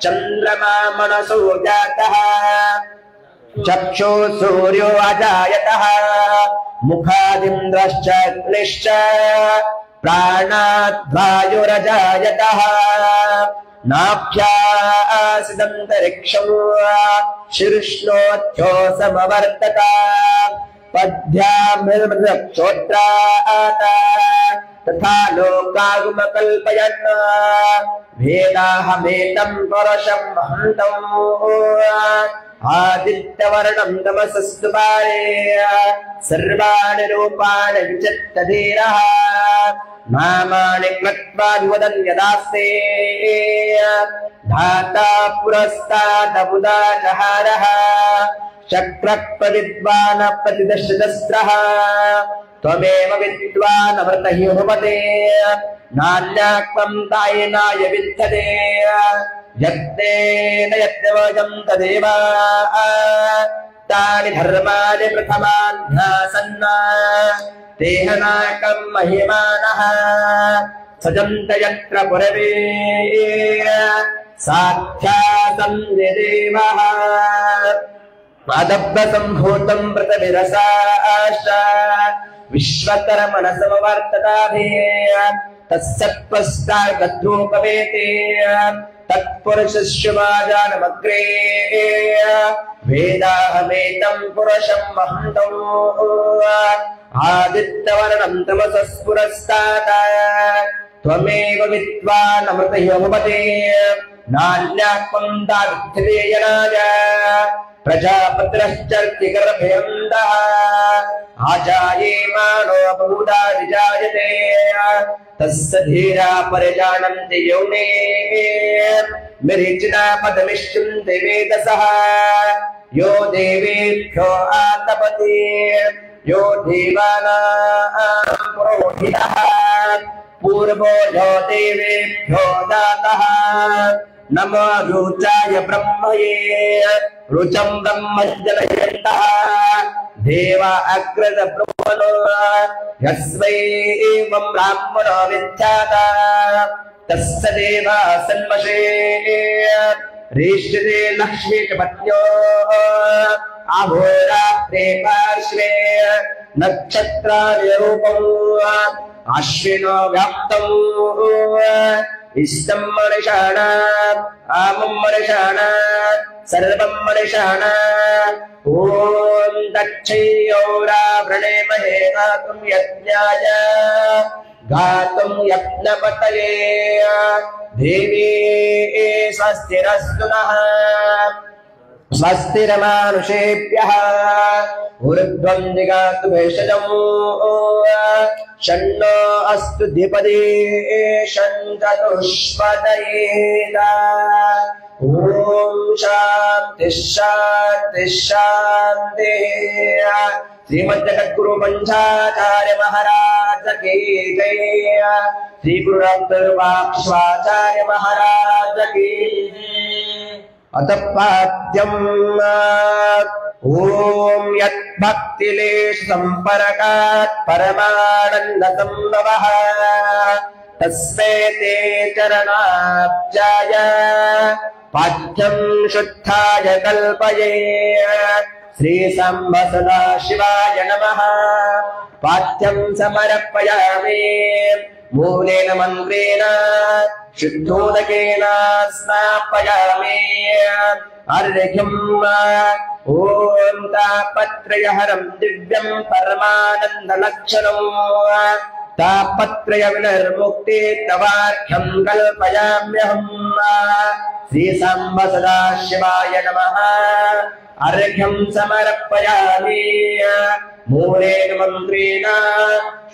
S1: चन्द्रमा मनसो जातः चक्षु सूर्यो अजायतः मुखादिन्द्रश्च अग्निश्च प्राणाद्वायुरजायतः नाभ्यासिदन्तरिक्षं शीर्ष्णोऽध्यो समवर्तत पद्भ्यामृतक्षोत्रात् तथा लोकागमकल्पयन् वेदाहमेतं पुरुषं महन्तम् आदित्यवर्णं तमसस्तु पारे सर्वाणि रूपाणि विचित्तधीरः नामानि कृत्वा वदन् यदास्ते धाता पुरस्तादमुदाचहारः शक्रः प्रविद्वान् प्रतिदशस्रः त्वमेव विद्वान् अमृतह्युपते नान्याक्वं तायिनाय विद्यते यत्तेन यज्ञवजं तदेव तानि धर्माणि प्रथमान्यासन् तेहनाकं महिमानः सजन्त यत्र पुरवे साख्यातं यदेवः आदब्धसम्भूतं पृथ्वीरसाश्च विश्वकर्मणसमवर्तताभिः तत्सत्त्वस्तागद्रूपवेते तत्पुरुषस्यवाजानमग्रे वेदाहमेतं पुरुषं महन्तम् आदित्यवर्णं तमसस्पुरस्तात् त्वमेव विद्वान् अमृतह्युपते नान्यात्मन्दाविद्धेयनाय प्रजापतिश्चर्ति गर्भेन्दः आजायेमानो बहुधा विजायते तस्य धीरा परिजानन्ति योने मिरिचिना पदमिष्यन्ति वेदसः यो देवेभ्यो आतपति यो देवानां पुरोहितः पूर्वो यो देवेभ्यो दातः नमो रुचाय ब्रह्मये रुचं ब्रह्म जनयन्तः देवा अग्रज ब्रह्मणो यस्मै एवं ब्राह्मणो विद्याता तस्य देवा सन्मषे ऋष्यते लक्ष्मी च पत्न्यो अहोरात्रे पार्श्वे नक्षत्राणि रूपम् अश्विनो व्याप्तम् इष्टं मनुष्याणाम् आमं मनुष्याणाम् सर्वं मनुष्याणाम् ॐ दक्षिणोरावृणेमहे गातुं यज्ञाय गातुं यज्ञपतये देवी स्वस्तिरस्तु नः स्वस्तिरमानुषेभ्यः ऊर्ध्वं दिगातु भेषजम् षण्णो अस्तु द्विपदी षण्चतुष्पदयेत ॐ शान्ति शान्ति शान्तिः श्रीमद्जगद्गुरु पंचाचार्य महाराज की जय श्री गुरु रामकृपाचार्य महाराज की अत पाद्यम् ॐ यद्भक्तिलेश संपर्कात् परमानन्द संभवः तस्मै ते चरणाब्जाय पाद्यं शुद्धाय कल्पये श्री सांब सदाशिवाय नमः पाठ्यं समर्पयामि मूलेन मन्त्रेण शुद्धोदकेन स्नापयामि अर्घ्यं ॐ तापत्रयहरं दिव्यं परमानन्दलक्षणं तापत्रय विनिर्मुक्ते तवार्घ्यं कल्पयाम्यहम् श्री सांब सदाशिवाय नमः अर्घ्यं समर्पयामि मूलेन मन्त्रेण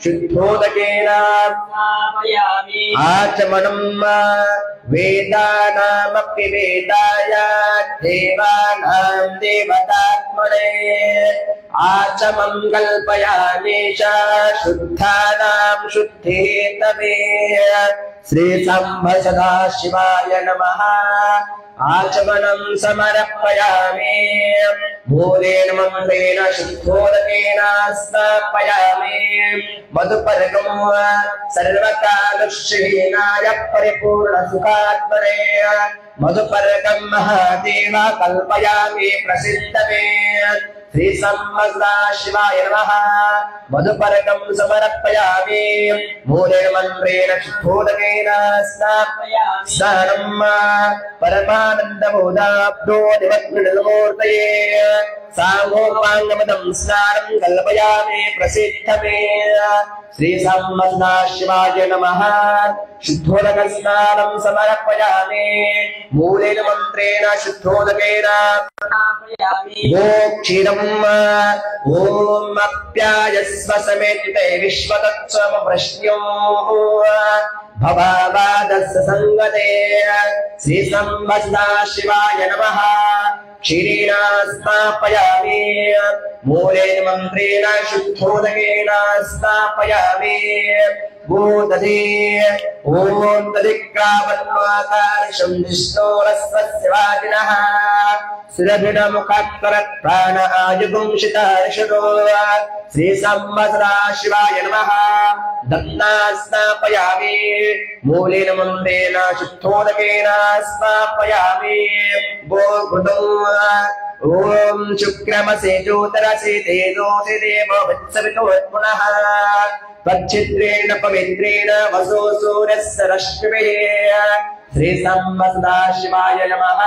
S1: शुद्धोदकेन स्नापयामि आचमनं वेदानामपि वेदाय देवानां देवतात्मने आचमं कल्पयामि शुद्धानां शुद्धेतवे श्री सांब सदाशिवाय नमः आचमनं समर्पयामि मूलेन मन्त्रेण शुद्धोदकेन स्नापयामि मधुपर्कं सर्वकालश्रीनाय परिपूर्णसुखात्मने मधुपर्कं महादेव कल्पयामि प्रसिद्धमे श्री सांब सदाशिवाय नमः मधुपर्कं समर्पयामि मूलेन मन्त्रेण शुद्धोदकेन स्नापयामि स्नानं परमानन्दबोधाब्दो निमग्नमूर्तये सामोपाङ्गमदं स्नानं कल्पयामि प्रसिद्धमे श्री सांब सदाशिवाय नमः शुद्धोदकस्नानं समर्पयामि मूलेन मन्त्रेण शुद्धोदकेन क्षीरम् ॐ अप्यायस्व समेतिते विश्वतत्त्वमप्रश्न्यो भवावादस्य संगते श्री सांब सदाशिवाय नमः क्षीरेण स्नापयामि मूलेन मन्त्रेण शुद्धोदकेन स्नापयामि गोदधे ॐ दधिक्रावन्वाकारशं विष्णोरस्वस्य वाजिनः सुरभिनमुखात्करत् प्राण आयुगुंशितार्षदो श्री सांब सदाशिवाय नमः दत्ना स्नापयामि मूलेन मन्त्रेण शुद्धोदकेन स्नापयामि गोघृतम् ॐ शुक्रमसे ज्योतिरसे तेजोऽसि देवो वत्सवितो पुनः त्वच्छिद्रेण पवित्रेण वसो सूर्यस्य रश्मिभिः श्री सांब सदाशिवाय नमः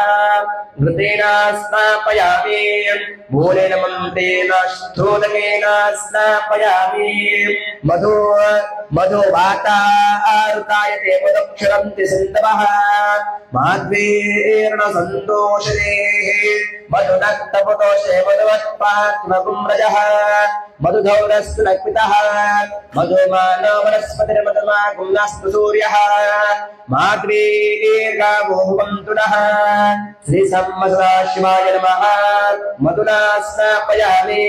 S1: घृतेन स्नापयामि मूलेन मन्त्रेण शुद्धोदकेन स्नापयामि मधु मधुवातारुतायते मदक्षरन्ति सिन्धवः माध्वीर्ण सन्तोषदेः मधुनक्तपुतोषे मधुवत्पात्मकुम्रजः मधुधौरस्तु लक्पितः मधुमानो वनस्पतिर्मधुमाकुं नास्तु सूर्यः माध्वीर्गावो भवन्तु नः श्रीसंवत्सराय नमः मधुना स्नापयामि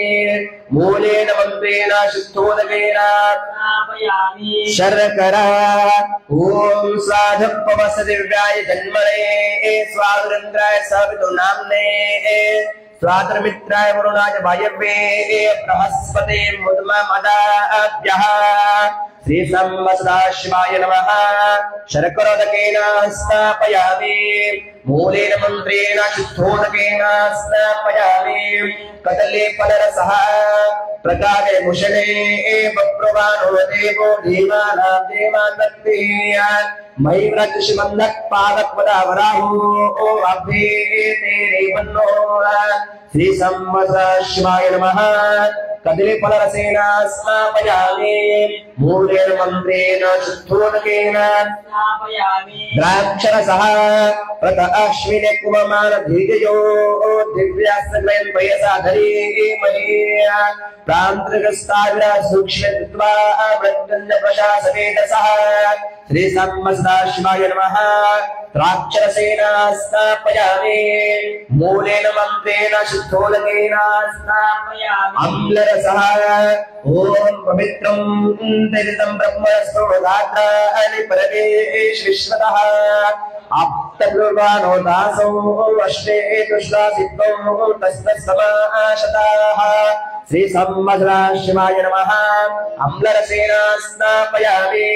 S1: मूलेन मन्त्रेण शुद्धोदकेन स्नापयामि शर्करा ॐ स्वाधुपवसदिव्याय जन्मने स्वादुरेन्द्राय सवितुर्नाम्ने स्वातर्मित्राय वरुणाय वायव्ये बृहस्पते मुद्ममदाभ्यः श्रीसंवत्सराय नमः शर्करोदकेन स्नापयामि मूलेन मन्त्रेण शुद्धोदकेन स्नापयामि कदली फलरसः प्रकारे भूषणे बप्रवानो देवो धीमानां देवान्नत्तिः मयि व्रतशिमन्नः पादपदावराहो अभ्ये तेरे वन्नो श्रीसंवत्सराय नमः कदली फलरसेन स्नापयामि मूलेन मन्त्रेण शुद्धोदकेन स्नापयामि द्राक्षरसः प्रत अश्विने कुममान धीर्यो दिव्यास्त्रग्रयं पयसा धरीमहि प्रान्तरगस्ताविरा सूक्ष्मत्वा वृत्तञ्च प्रशासनेदसः श्रीसंवत्सराय नमः द्राक्षरसेन स्नापयामि मूलेन मन्त्रेण शुद्धोदकेन स्नापयामि अम्लरसः ॐ पवित्रं तरितं ब्रह्मस्तोदात्राणि परमेश विश्वतः आप्तपूर्वानो दासो अष्टे तुष्टासिद्धो तस्तसमाशताः श्रीसंवत्सराय नमः अम्लरसेन स्नापयामि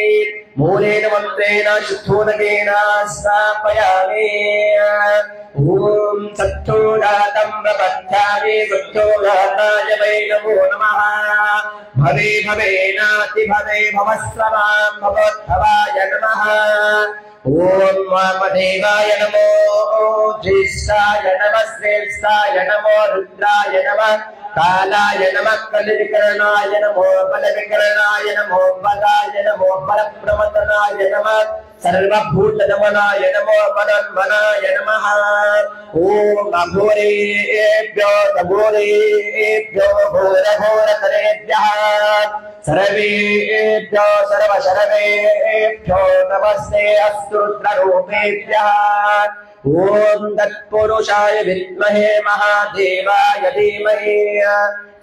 S1: मूलेन मन्त्रेण शुद्धोदकेन स्नापयामि ॐ सत्थोदातं प्रपद्यामि सत्थोदाताय वै नमो नमः भवे भवेनाति भवे भवस्वमां भवद्भवाय नमः ॐ वामदेवाय नमो ज्येष्ठाय नमः श्रेष्ठाय नमो रुद्राय नमः कालाय नमः कलिविकरणाय नमो बलविकरणाय नमो बलाय नमो बलप्रमदनाय नमः सर्वभूतदमनाय नमो मनन्मनाय नमः ॐ अघोरेभ्यो तघोरेभ्यो घोरघोरतरेभ्यः सर्वेभ्यो सर्वशर्वेभ्यो नमस्ते अस्तु रुद्ररूपेभ्यः ॐ तत्पुरुषाय विद्महे महादेवाय धीमहि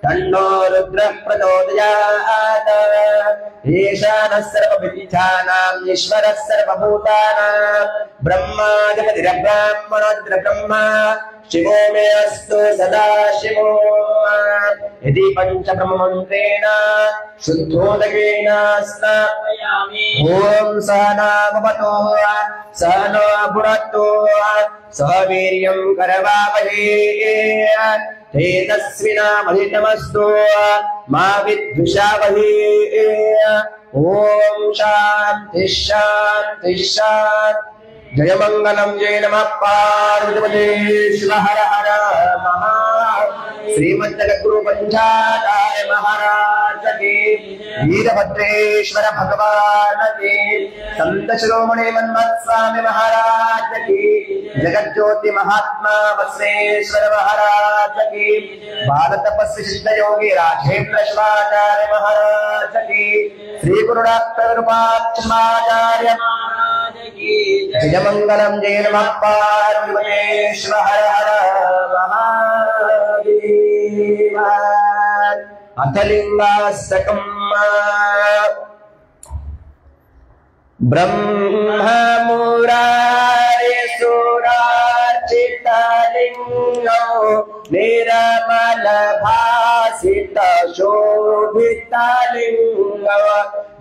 S1: तन्नो रुद्रः प्रचोदयात् ईशानः सर्वविद्यानां ईश्वरः सर्वभूतानां ब्रह्माधिपतिर्ब्राह्मणोऽधिपतिर्ब्रह्मा शिवो मे अस्तु सदा शिवो यदि पञ्चब्रह्ममन्त्रेण शुद्धोदकेन स्नापयामि ॐ सहना भवतु सहनो भुनक्तु सह वीर्यं करवावहै तेजस्विनावधीतमस्तु मा विद्विषावहै ॐ शान्ति शान्ति शान्ति जय मंगलम जय नमः पार्वती शिव हर हर महादेव श्रीमद्जगद्गुरु पंचाचार्य महाराज की वीरभद्रेश्वर भगवान की संत शिरोमणि मन्मथ स्वामी महाराज की जगज्योति महात्मा बसवेश्वर महाराज की बाल तपस्वी सिद्ध योगी राजेंद्र शिवाचार्य महाराज की श्री गुरु डॉक्टर रूपाचार्य महाराज की जय मंगलम जय नमः पार्वती शिव हर हर महादेव अथलिंगास्तकम् ब्रह्म मुरारे सुरार्चितलिंगो निरमल भासित शोभितलिंगो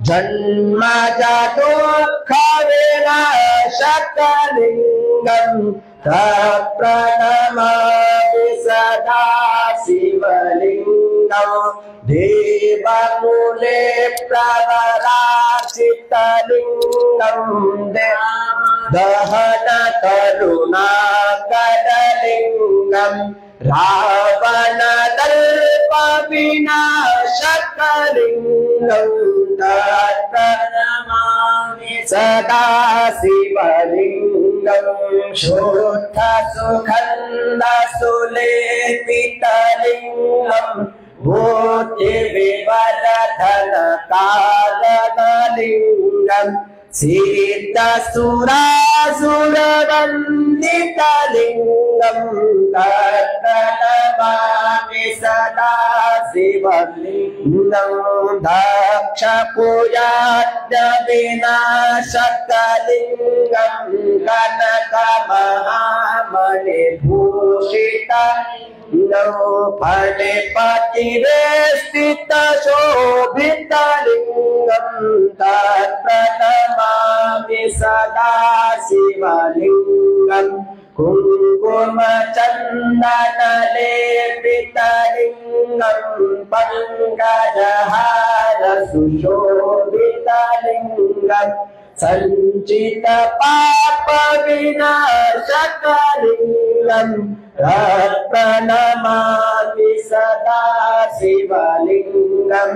S1: जन्म दुःख विनाशकलिंगं प्रणमामि सदा शिवलिंगं देवमूले प्रवराचितलिंगं दहन करुणाकरलिंगं रावण दर्प विनाशकलिंगं सदा शिवलिंगं शुद्ध सुगंध सुलेपितलिंगं भूतिविवर्धन कारणलिंगं सिद्धसुरासुरवन्दितलिंगं तत्प्रणमामि सदा शिवलिंगं दक्षपूजाद्यविनाशकलिंगं कनकमहामणिभूषितलिंगं फणिपतिवेष्टितशोभितलिंगं तत्प्रणमामि सदा शिवलिंगं कुङ्कुमचन्दनलेपितलिंगं पङ्कजहार सुशोभितलिंगं सञ्चितपापविनाशकलिंगं तत्प्रणमामि सदा शिवलिंगं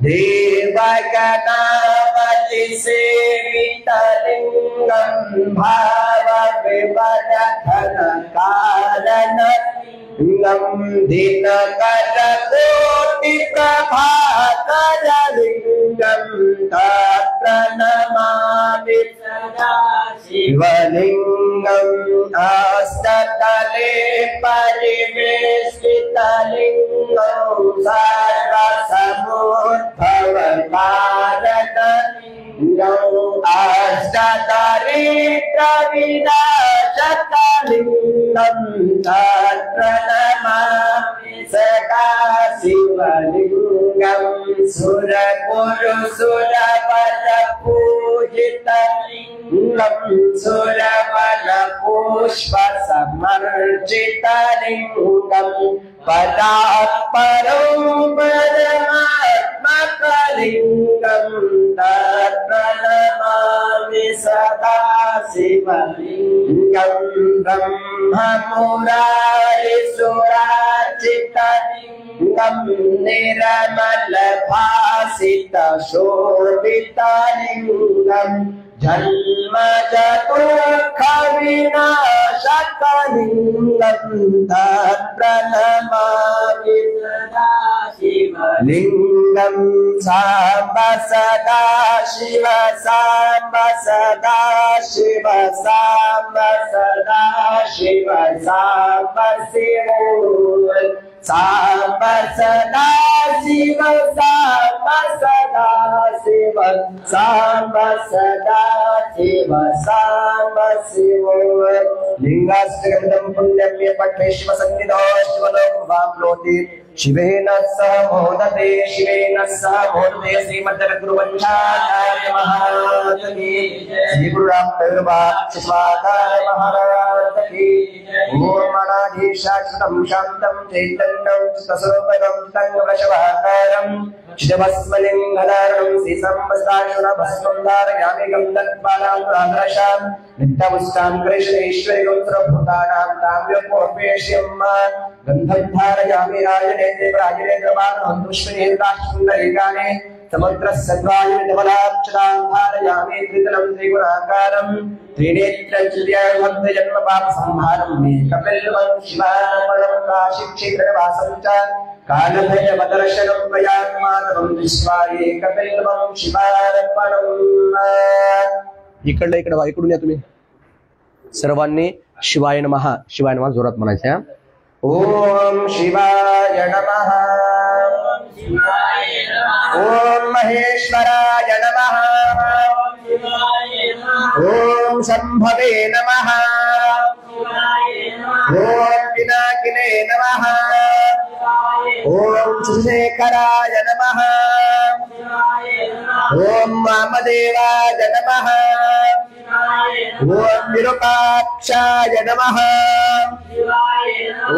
S1: देवगणावलिसेवितलिंगं भावविवर्धनकारणलिंगं दिनकरकोटिप्रभाकरलिंगं तत्प्रणमामि सदा शिवलिंगं हस्ततले परिवेष्टितलिंगं सर्वसमुद्भवकारणलिंगं अष्टदरिद्रविनाशकलिंगं तत्प्रणमामि सदा शिवलिंगं सुरगुरुसुरवरपूजितलिंगं सुरवरपुष्पसमर्चितलिंगं पदात्परं परमात्मकलिंगं तत्प्रणमामि सदा शिवलिंगं ब्रह्ममुरारिसुरार्चितलिंगं निर्मलभासितशोभितलिंगं जन्मजदुःखविनाशकलिंगं तत्प्रणमामि सदा शिवलिंगं साम्ब सदा शिव साम्ब सदा शिव साम्ब सदा शिव साम्ब शिव साम्ब सदा शिव साम्ब सदा शिव साम्ब सदा शिव साम्ब शिव लिंगाष्टकं पुण्यं ये पठे शिव सन्निधौ शिवलोकं वाप्नोति शिवेन सह मोदते शिवेन सह मोदते श्रीमद्गुरुवंशाचार्य महाराज की श्री गुरु रामदेवबादशाचार्य महाराज की ओम अनादिशाश्वतं शान्तं चैतन्यं चित्तस्वरूपं तंगवशवाकारं चिदवस्मलिङ्गधारणं श्रीसंवत्सराशुनभस्मं धारयामि गन्धद्बालान्तरादर्शां नित्यपुष्टां कृष्णेश्वरि गोत्रभूतानां ताम्योपवेश्यं गन्धं धारयामि राजनेन्द्रबाणहन्तुष्मनेन्द्राक्षुन्दरिकाने समुद्रसद्वायुनिधवलाक्षरां धारयामि त्रितलं त्रिगुणाकारं त्रिनेत्रञ्चर्याभक्तजन्मपापसंहारं मे कपिलवं शिवार्पणं काशीक्षेत्रनिवासं च कालभैरवदर्शनं प्रयागमाधवं दृष्ट्वा कपिलवं शिवार्पणम् इकडून या तुम्ही सर्वांनी शिवाय नमः जोरात म्हणायचं. ओम शिवाय नमः ओम महेश्वराय नमः ओम शंभवे नमः ओम पिनाकिने नमः ओम सुशेखराय नमः ओम वामदेवाय नमः ओम विरूपाक्षाय नमः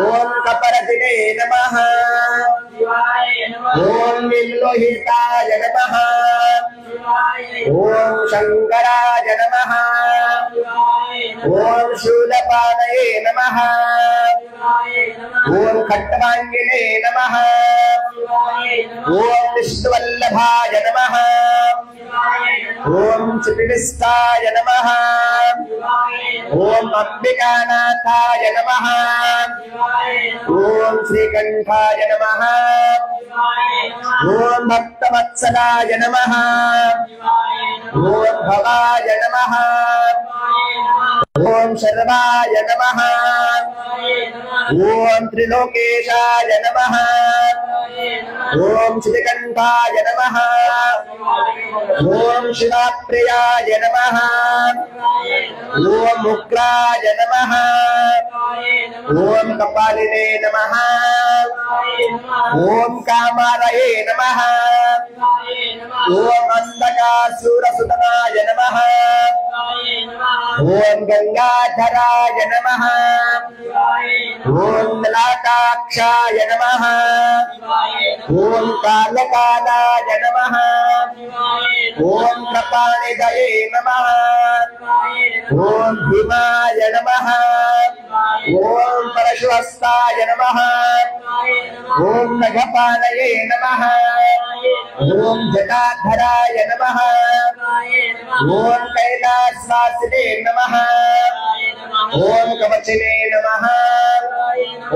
S1: ओम कपरदिने नमः ओम विल्लोहिताय नमः ओम शंकराय नमः ओम शूलपाणये नमः ओम खट्टवांगिने नमः ओम विष्णुवल्लभाय नमः ओम चिपिनिष्ठाय नमः ओम अंबिकानाथाय नमः ओम श्रीकंठाय नमः ओम भक्तवत्सलाय नमः ओम भवाय नमः ओम शर्वाय नमः ओम त्रिलोकेशाय नमः ओम श्रीकंठाय नमः ओम शिवाप्रियाय नमः ओम उग्राय नमः ओम कपालिने नमः ओम कामारये नमः ओम अंधकासुरसुतनाय नमः ओम गंगाधराय नमः ओम नलाकाक्षाय नमः ओम कालकालाय नमः ओम कृपानिधये नमः ओम भीमाय नमः ओम परशुहस्ताय नमः ओम नखपालये नमः ओम जटाधराय नमः ओम कैलासवासिने नमः ओम कवचिने नमः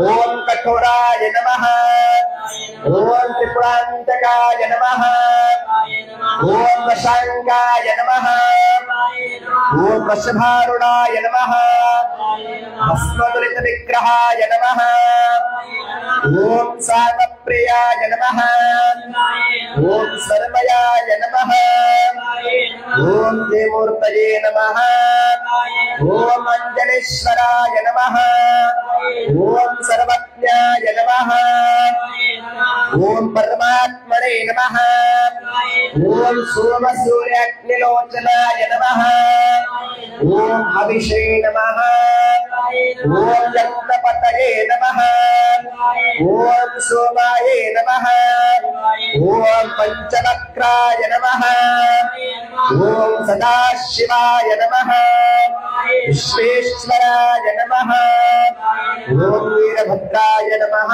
S1: ओम कठोराय नमः ओम त्रिपुरांतकाय नमः ओम वशांगाय नमः ओम वृषभारूढ़ाय नमः भस्मदुलित विग्रहाय नमः ओम सामप्रियाय नमः ओम सर्वयाय नमः ओम देवमूर्तये नमः ओम अंजनेश्वराय नमः ओम सर्वज्ञाय नमः ओम परमात्मने नमः ओम सोमसूर्याग्निलोचनाय नमः ओम हविषे नमः ओम यज्ञपतये नमः ओम सोमाय नमः ओम पंचवक्राय नमः ओम सदाशिवाय नमः विश्वेश्वराय नमः ओम वीरभद्राय नमः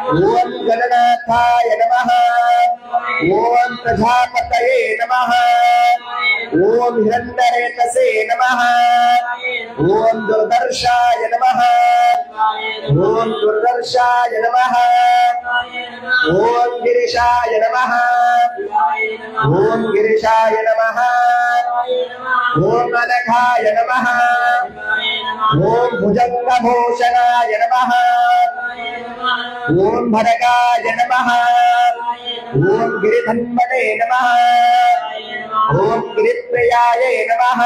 S1: ओम गणनाथाय नमः ओम प्रजापतये नमः ओम हिरण्यरेतसे नमः ओम दुर्दर्शाय नमः ओम दुर्दर्शाय नमः ओम गिरिशाय नमः ओम गिरिशाय नमः ओम अनघाय नमः ओम भुजंगभूषणाय नमः ओम भरगाय नमः ओम गिरिधन्वने नमः ओम गिरिप्रियाय नमः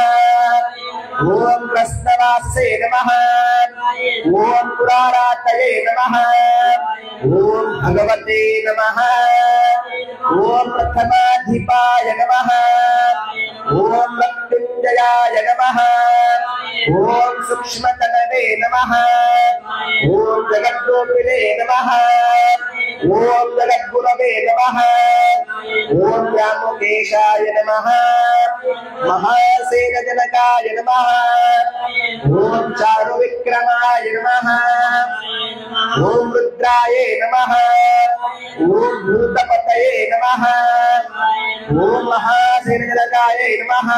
S1: ओम कृष्णवासे नमः ओम पुरारातये नमः ओम भगवते नमः ओम प्रथमाधिपाय नमः ओम मृत्युंजयाय नमः ओम सूक्ष्मतनवे नमः ओम जगद्रूपिणे नमः ओम जगद्गुरवे नमः ओम व्यामोकेशाय नमः महासेनजनकाय नमः ओम चारुविक्रमाय नमः ओम रुद्राय नमः ओम भूतपतये नमः ओम महासेनजनकाय नमः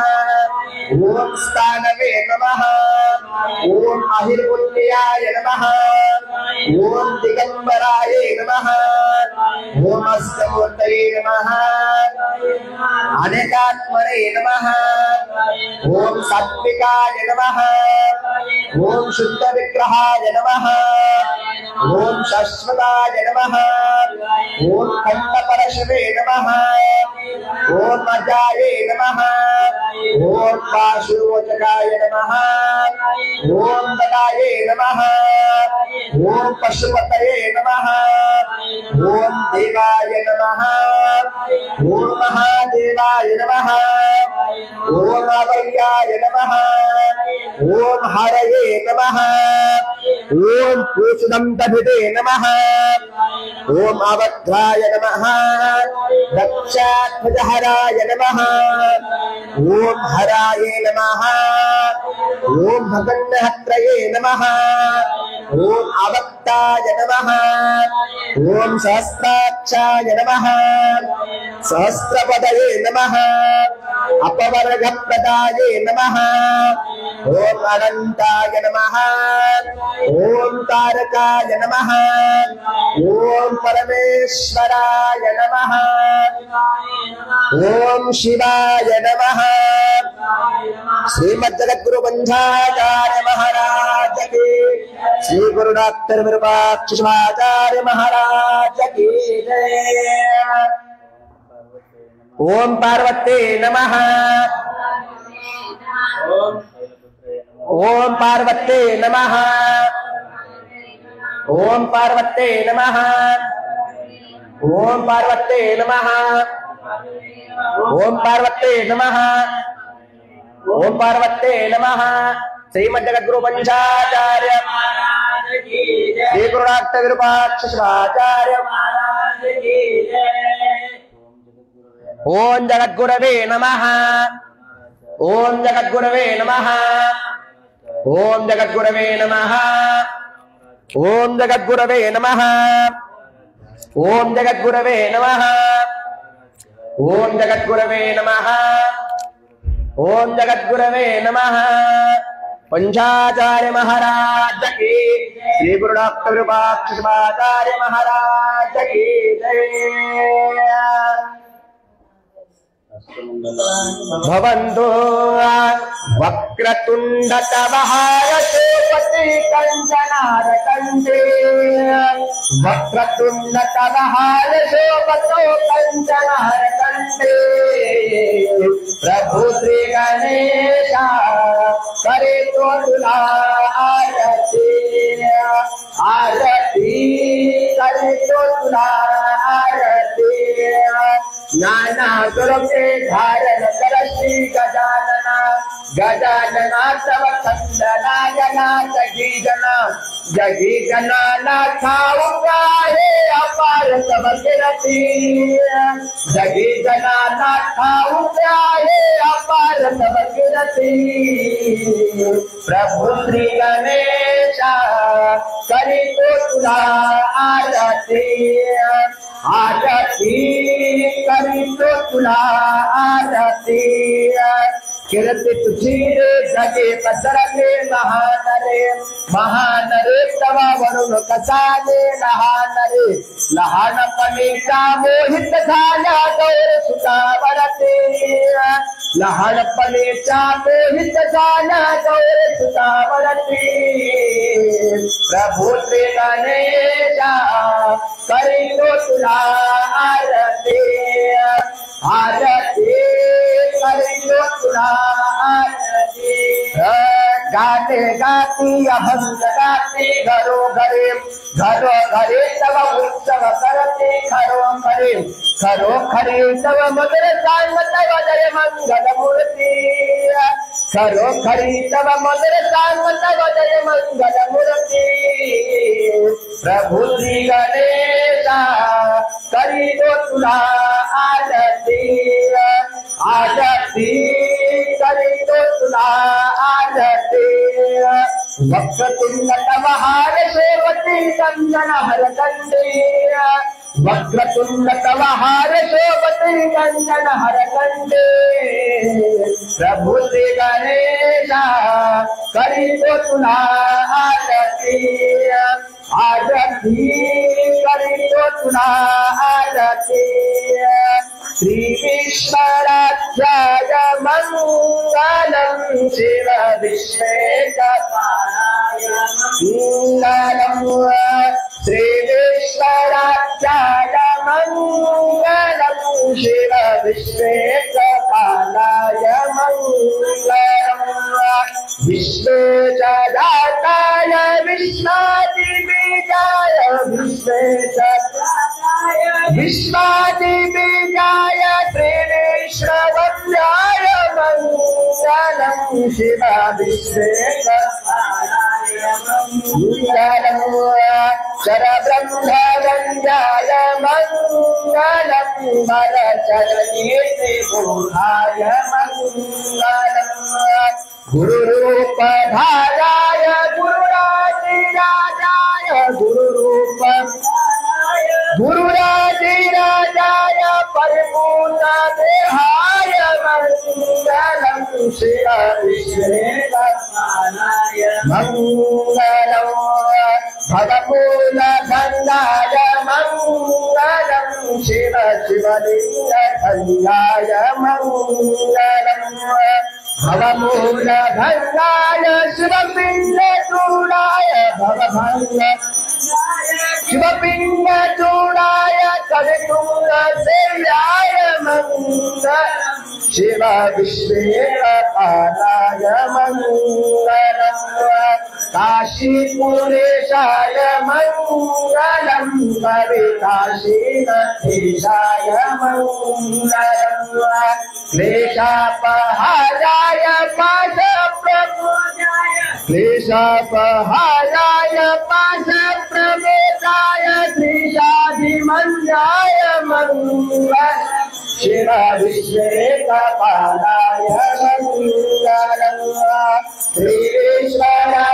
S1: ओम स्थानवे नमः ओम अहिर्पुण्याय नमः ओम दिगंबराय नमः ओम अष्टमूर्तये नमः अनेकात्मने नमः ओम सात्विकाय नमः ओम शुद्ध विग्रहाय नमः ओम शाश्वताय नमः ओम खंडपरशवे नमः ओम अजाय नमः ओम पाशुरोचकाय नमः ओम ददाय नमः ओम पशुपतये नमः ओम देवाय नमः ओम महादेवाय नमः ओम अवय्याय नमः ओम हरये नमः ओम पूषुदंतभिदे नमः। ओम अवध्वाय नमः। दक्षाध्वजहराय नमः। ओम हराय नमः। ओम भगन्नहत्रये नमः। ओम अवक्ताय नमः। ओम सहस्राक्षाय नमः। सहस्रपदये नमः। अपवर्गप्रदाये नमः। ओम अनंताय नमः। ओम तारकाय नमः। ओम परमेश्वराय नमः। ओम शिवाय नमः। श्रीमद्जगद्गुरु पंचाचार्य महाराज की, श्री गुरु डॉक्टर विरूपाक्ष शिवाचार्य महाराज की जय। ओम पार्वती नमः। ओम पार्वती नमः। ओम पार्वती नमः। ओम पार्वती नमः। ओम पार्वती नमः। ओम पार्वती नमः। श्रीमद्जगद्गुरु पंचाचार्य महाराज की जय। श्री गुरु डॉक्टर विरूपाक्ष शिवाचार्य महाराज की जय। ओम जगद्गुरवे नमः। ओम जगद्गुरवे नमः। ओम जगद्गुरवे नमः। ओम जगद्गुरवे नमः। ओम जगद्गुरवे नमः। ओम जगद्गुरवे नमः। ओम जगद्गुरवे नमः। पंचाचार्य महाराज की, श्री गुरु डॉक्टर विरूपाक्ष शिवाचार्य महाराज की जय। भवन्तु वक्रतुण्डतवहारशोपति कञ्चनारकण्ठे। वक्रतुण्डतवहारशोपतो कञ्चनारकण्ठे। प्रभु श्री गणेश करे तो तुला आरती। आरती करे तो तुला आरती। नाना स्वरूपे धारण कर श्री गजानना। गजानना तव खंडनायना जगी जना। जगी जना नाथा उपाये अपार तव कीर्ति। जगी जना नाथा उपाये अपार तव कीर्ति। प्रभु श्री गणेश करी तो तुला आरती। आरती करी तो तुला आरती। कीर्ति तुझी रे जगे पसरले महान रे। महान रे तव वरुण कसाने लहान रे। लहानपणीचा मोहित झाला गौर सुतावरते। लहानपणीचा मोहित झाला गौर सुतावरते। प्रभु श्री गणेश करी तो तुला आरती। आरती करी तो तुला आरती। गाते गाती अभंग गाती घरो घरे। घरो घरे तव उत्सव करते खरो खरे। खरो खरे तव मधुर सांग तव जय मंगल मूर्ति। खरो खरी तव मधुर सांग तव जय मंगल मूर्ति। प्रभु श्री गणेश करी तो तुला आरती। आरती करी तो तुला आरती। वक्रतुंड तवहार शोभते कंचन हरकंडे। वक्रतुंड तवहार शोभते कंचन हरकंडे। प्रभु श्री गणेश करी तो तुला आरती। आरती करी तो तुला आरती। श्री विश्वराध्याय मंगलम शिव विश्वेशपालाय मंगलम। श्री विश्वराध्याय मंगलम शिव विश्वेशपालाय मंगलम। विश्वेशदाताय विश्वादिबीजाय विश्वादिबीजाय त्रिविश्ववन्द्याय मंगलम शिव विश्वेशपालाय मंगलम। शरब्रह्मगञ्जाय मङ्गलं वरचरणे त्रिभुवनाय मङ्गलम् गुरुरूपधाराय गुरुराजिराजाय गुरुराजिराजाय परिपूर्णदेहाय मङ्गलं शिव विश्वेश्वराय मङ्गलम् भवमूलगन्धाय मङ्गलं शिव शिवलिङ्गगन्धाय मङ्गलम् भवमूलगन्धाय शिवपिण्डचूडाय भवभङ्ग शिवपिण्डचूडाय कवितुङ्गसेव्याय मङ्गलम् शिव विश्वेश्वराय मङ्गलम् काशीपुरेशाय मङ्गलं कविकाशीनाथेशाय मङ्गलम् क्लेशापहाराय पाशप्रमोदाय त्रिशाधिमन्याय मङ्गलम् शिव विश्वेश्वराय मङ्गलम् श्रीश्वराय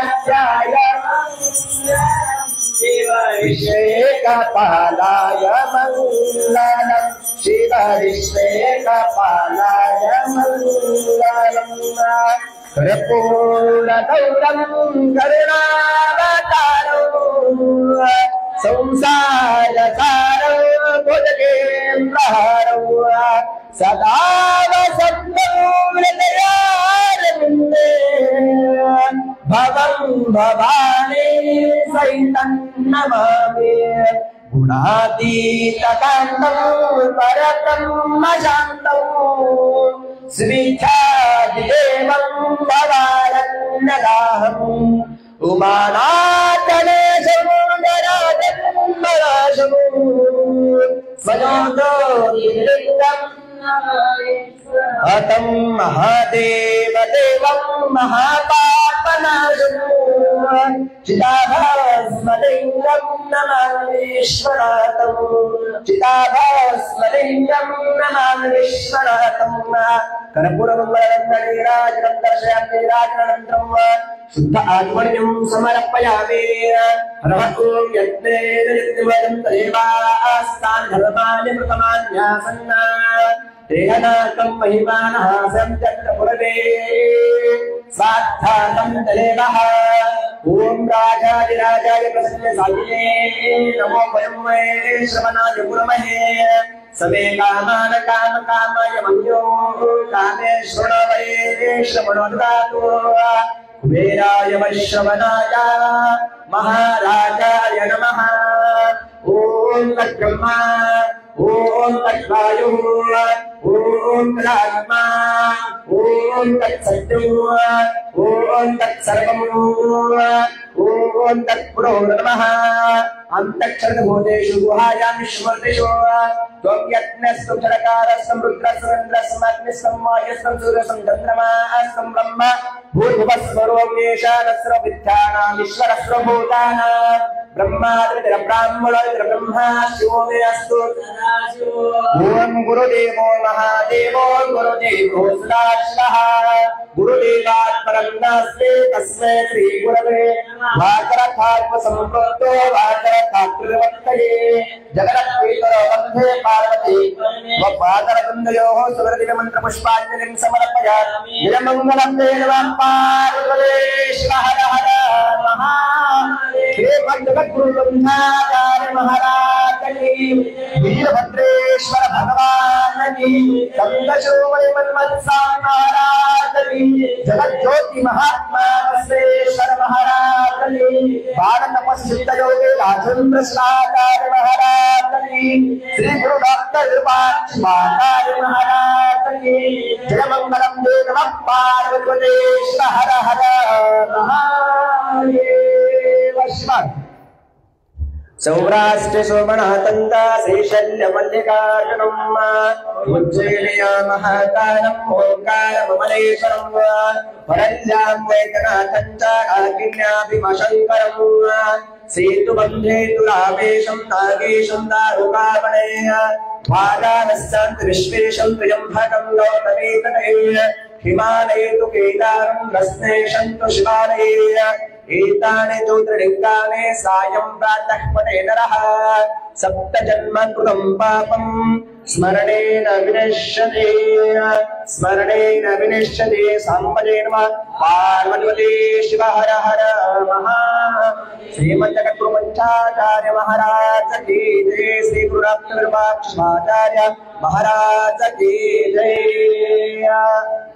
S1: शिव विश्वेश्वराय मङ्गलम् शिव विश्वेश्वराय मङ्गलम् कर्पूरगौरं करुणावतारं संसारसारं भुजगेन्द्रहारं सदा वसन्तं हृदयारविन्दे भवं भवानी सहितं नमामि गुणातीतकान्तं परब्रह्मशान्तं श्रीख्यातिदेवं भवानन्नदाहम् उमानाथनेशं गराजन्मराशं स्वयोगोलिङ्गं अतं महादेवदेवं महापापनाशं चिदाभास्मलिङ्गं नमामीश्वरातं चिदाभास्मलिङ्गं नमामीश्वरातं कर्पूरमङ्गलगन्धनीराजनं दर्शयामि राजनन्तरं शुद्ध आत्मनिं समर्पयामि नमः ॐ यज्ञेन यज्ञवदं तदेवास्तान् धर्माणि प्रथमान्यासन्ना तेनाकं महिमानः सञ्चक्रपुरवे स्वाध्यातं तदेवः ॐ राजाधिराजाय प्रसन्नसायिने नमो वयं वै श्रवणाय कुर्महे समे कामान कामकामाय मन्यो कामेश्वर वै श्रवणो ददातु कुबेराय वैश्रवणाय महाराजाय नमः ॐ तद्ब्रह्मा ॐ तद्वायुः ॐ तदात्मा ॐ तत्सत्यं ॐ तत्सर्वं ॐ तत्पुरोर्नमः अन्तःक्षरभूतेषु गुहायां विश्ववर्तेषु त्वं यज्ञस्तु चरकारस्तं रुद्रस्वन्द्रस्मग्निस्तं वायुस्तं सूर्यस्तं चन्द्रमास्तं ब्रह्म भूर्भुवस्वरोऽन्येषानस्र विद्यानां ईश्वरस्वभूतानां ब्रह्मा शिवो मे अस्तु ओम गुरुदेवो महादेवो गुरुदेवो सदाशिवः गुरुदेवात् परं नास्ति तस्मै श्री गुरवे वाकरथात्म संपृक्तो वाकरथात्रिवर्तये जगदत्पितरो वन्दे पार्वती वाकरवन्दयोः सुरदिनमन्त्रपुष्पाञ्जलिं समर्पयामि जयमङ्गलं ते नमः पार्वतीश्वरः हर हर महादेव जगद्गुरुब्रह्माचार्य महाराज की वीरभद्रेश्वर भगवान की संगशोमणि मन्मथसा महाराज की जगज्योति महात्मा बसवेश्वर महाराज की बाणतपस्सिद्ध योगी राजेंद्र शाकार्य महाराज की श्री गुरु डॉक्टर कृपाचार्य महाराज की जयमंगलम देव नमः पार्वतीश्वर हर हर महादेव शिव सौराष्ट्र सोमनाथन्ता शैशल्य मल्लिकार्जुनम् उज्जयिन्या महाकालम् ओंकारममलेश्वरम् वरल्याम् वैद्यनाथन्ता आज्ञाभिमशङ्करम् सेतुबन्धे तुलावेशम् नागेशम् दारुकामणेय वादानस्सान्त विश्वेशम् त्र्यम्बकम् गौतमीतटे हिमालये तु केदारम् रस्नेशम् तु शिवालये एतानि तु त्रिलिङ्गानि सायं प्रातः पठे नरः सप्त जन्म कृतं पापं स्मरणेन विनश्यते साम्पदे नमः पार्वती शिव हर हर महा श्रीमद्जगद्गुरुमंचाचार्य महाराज की जय श्री गुरुनाथ महाराज की जय।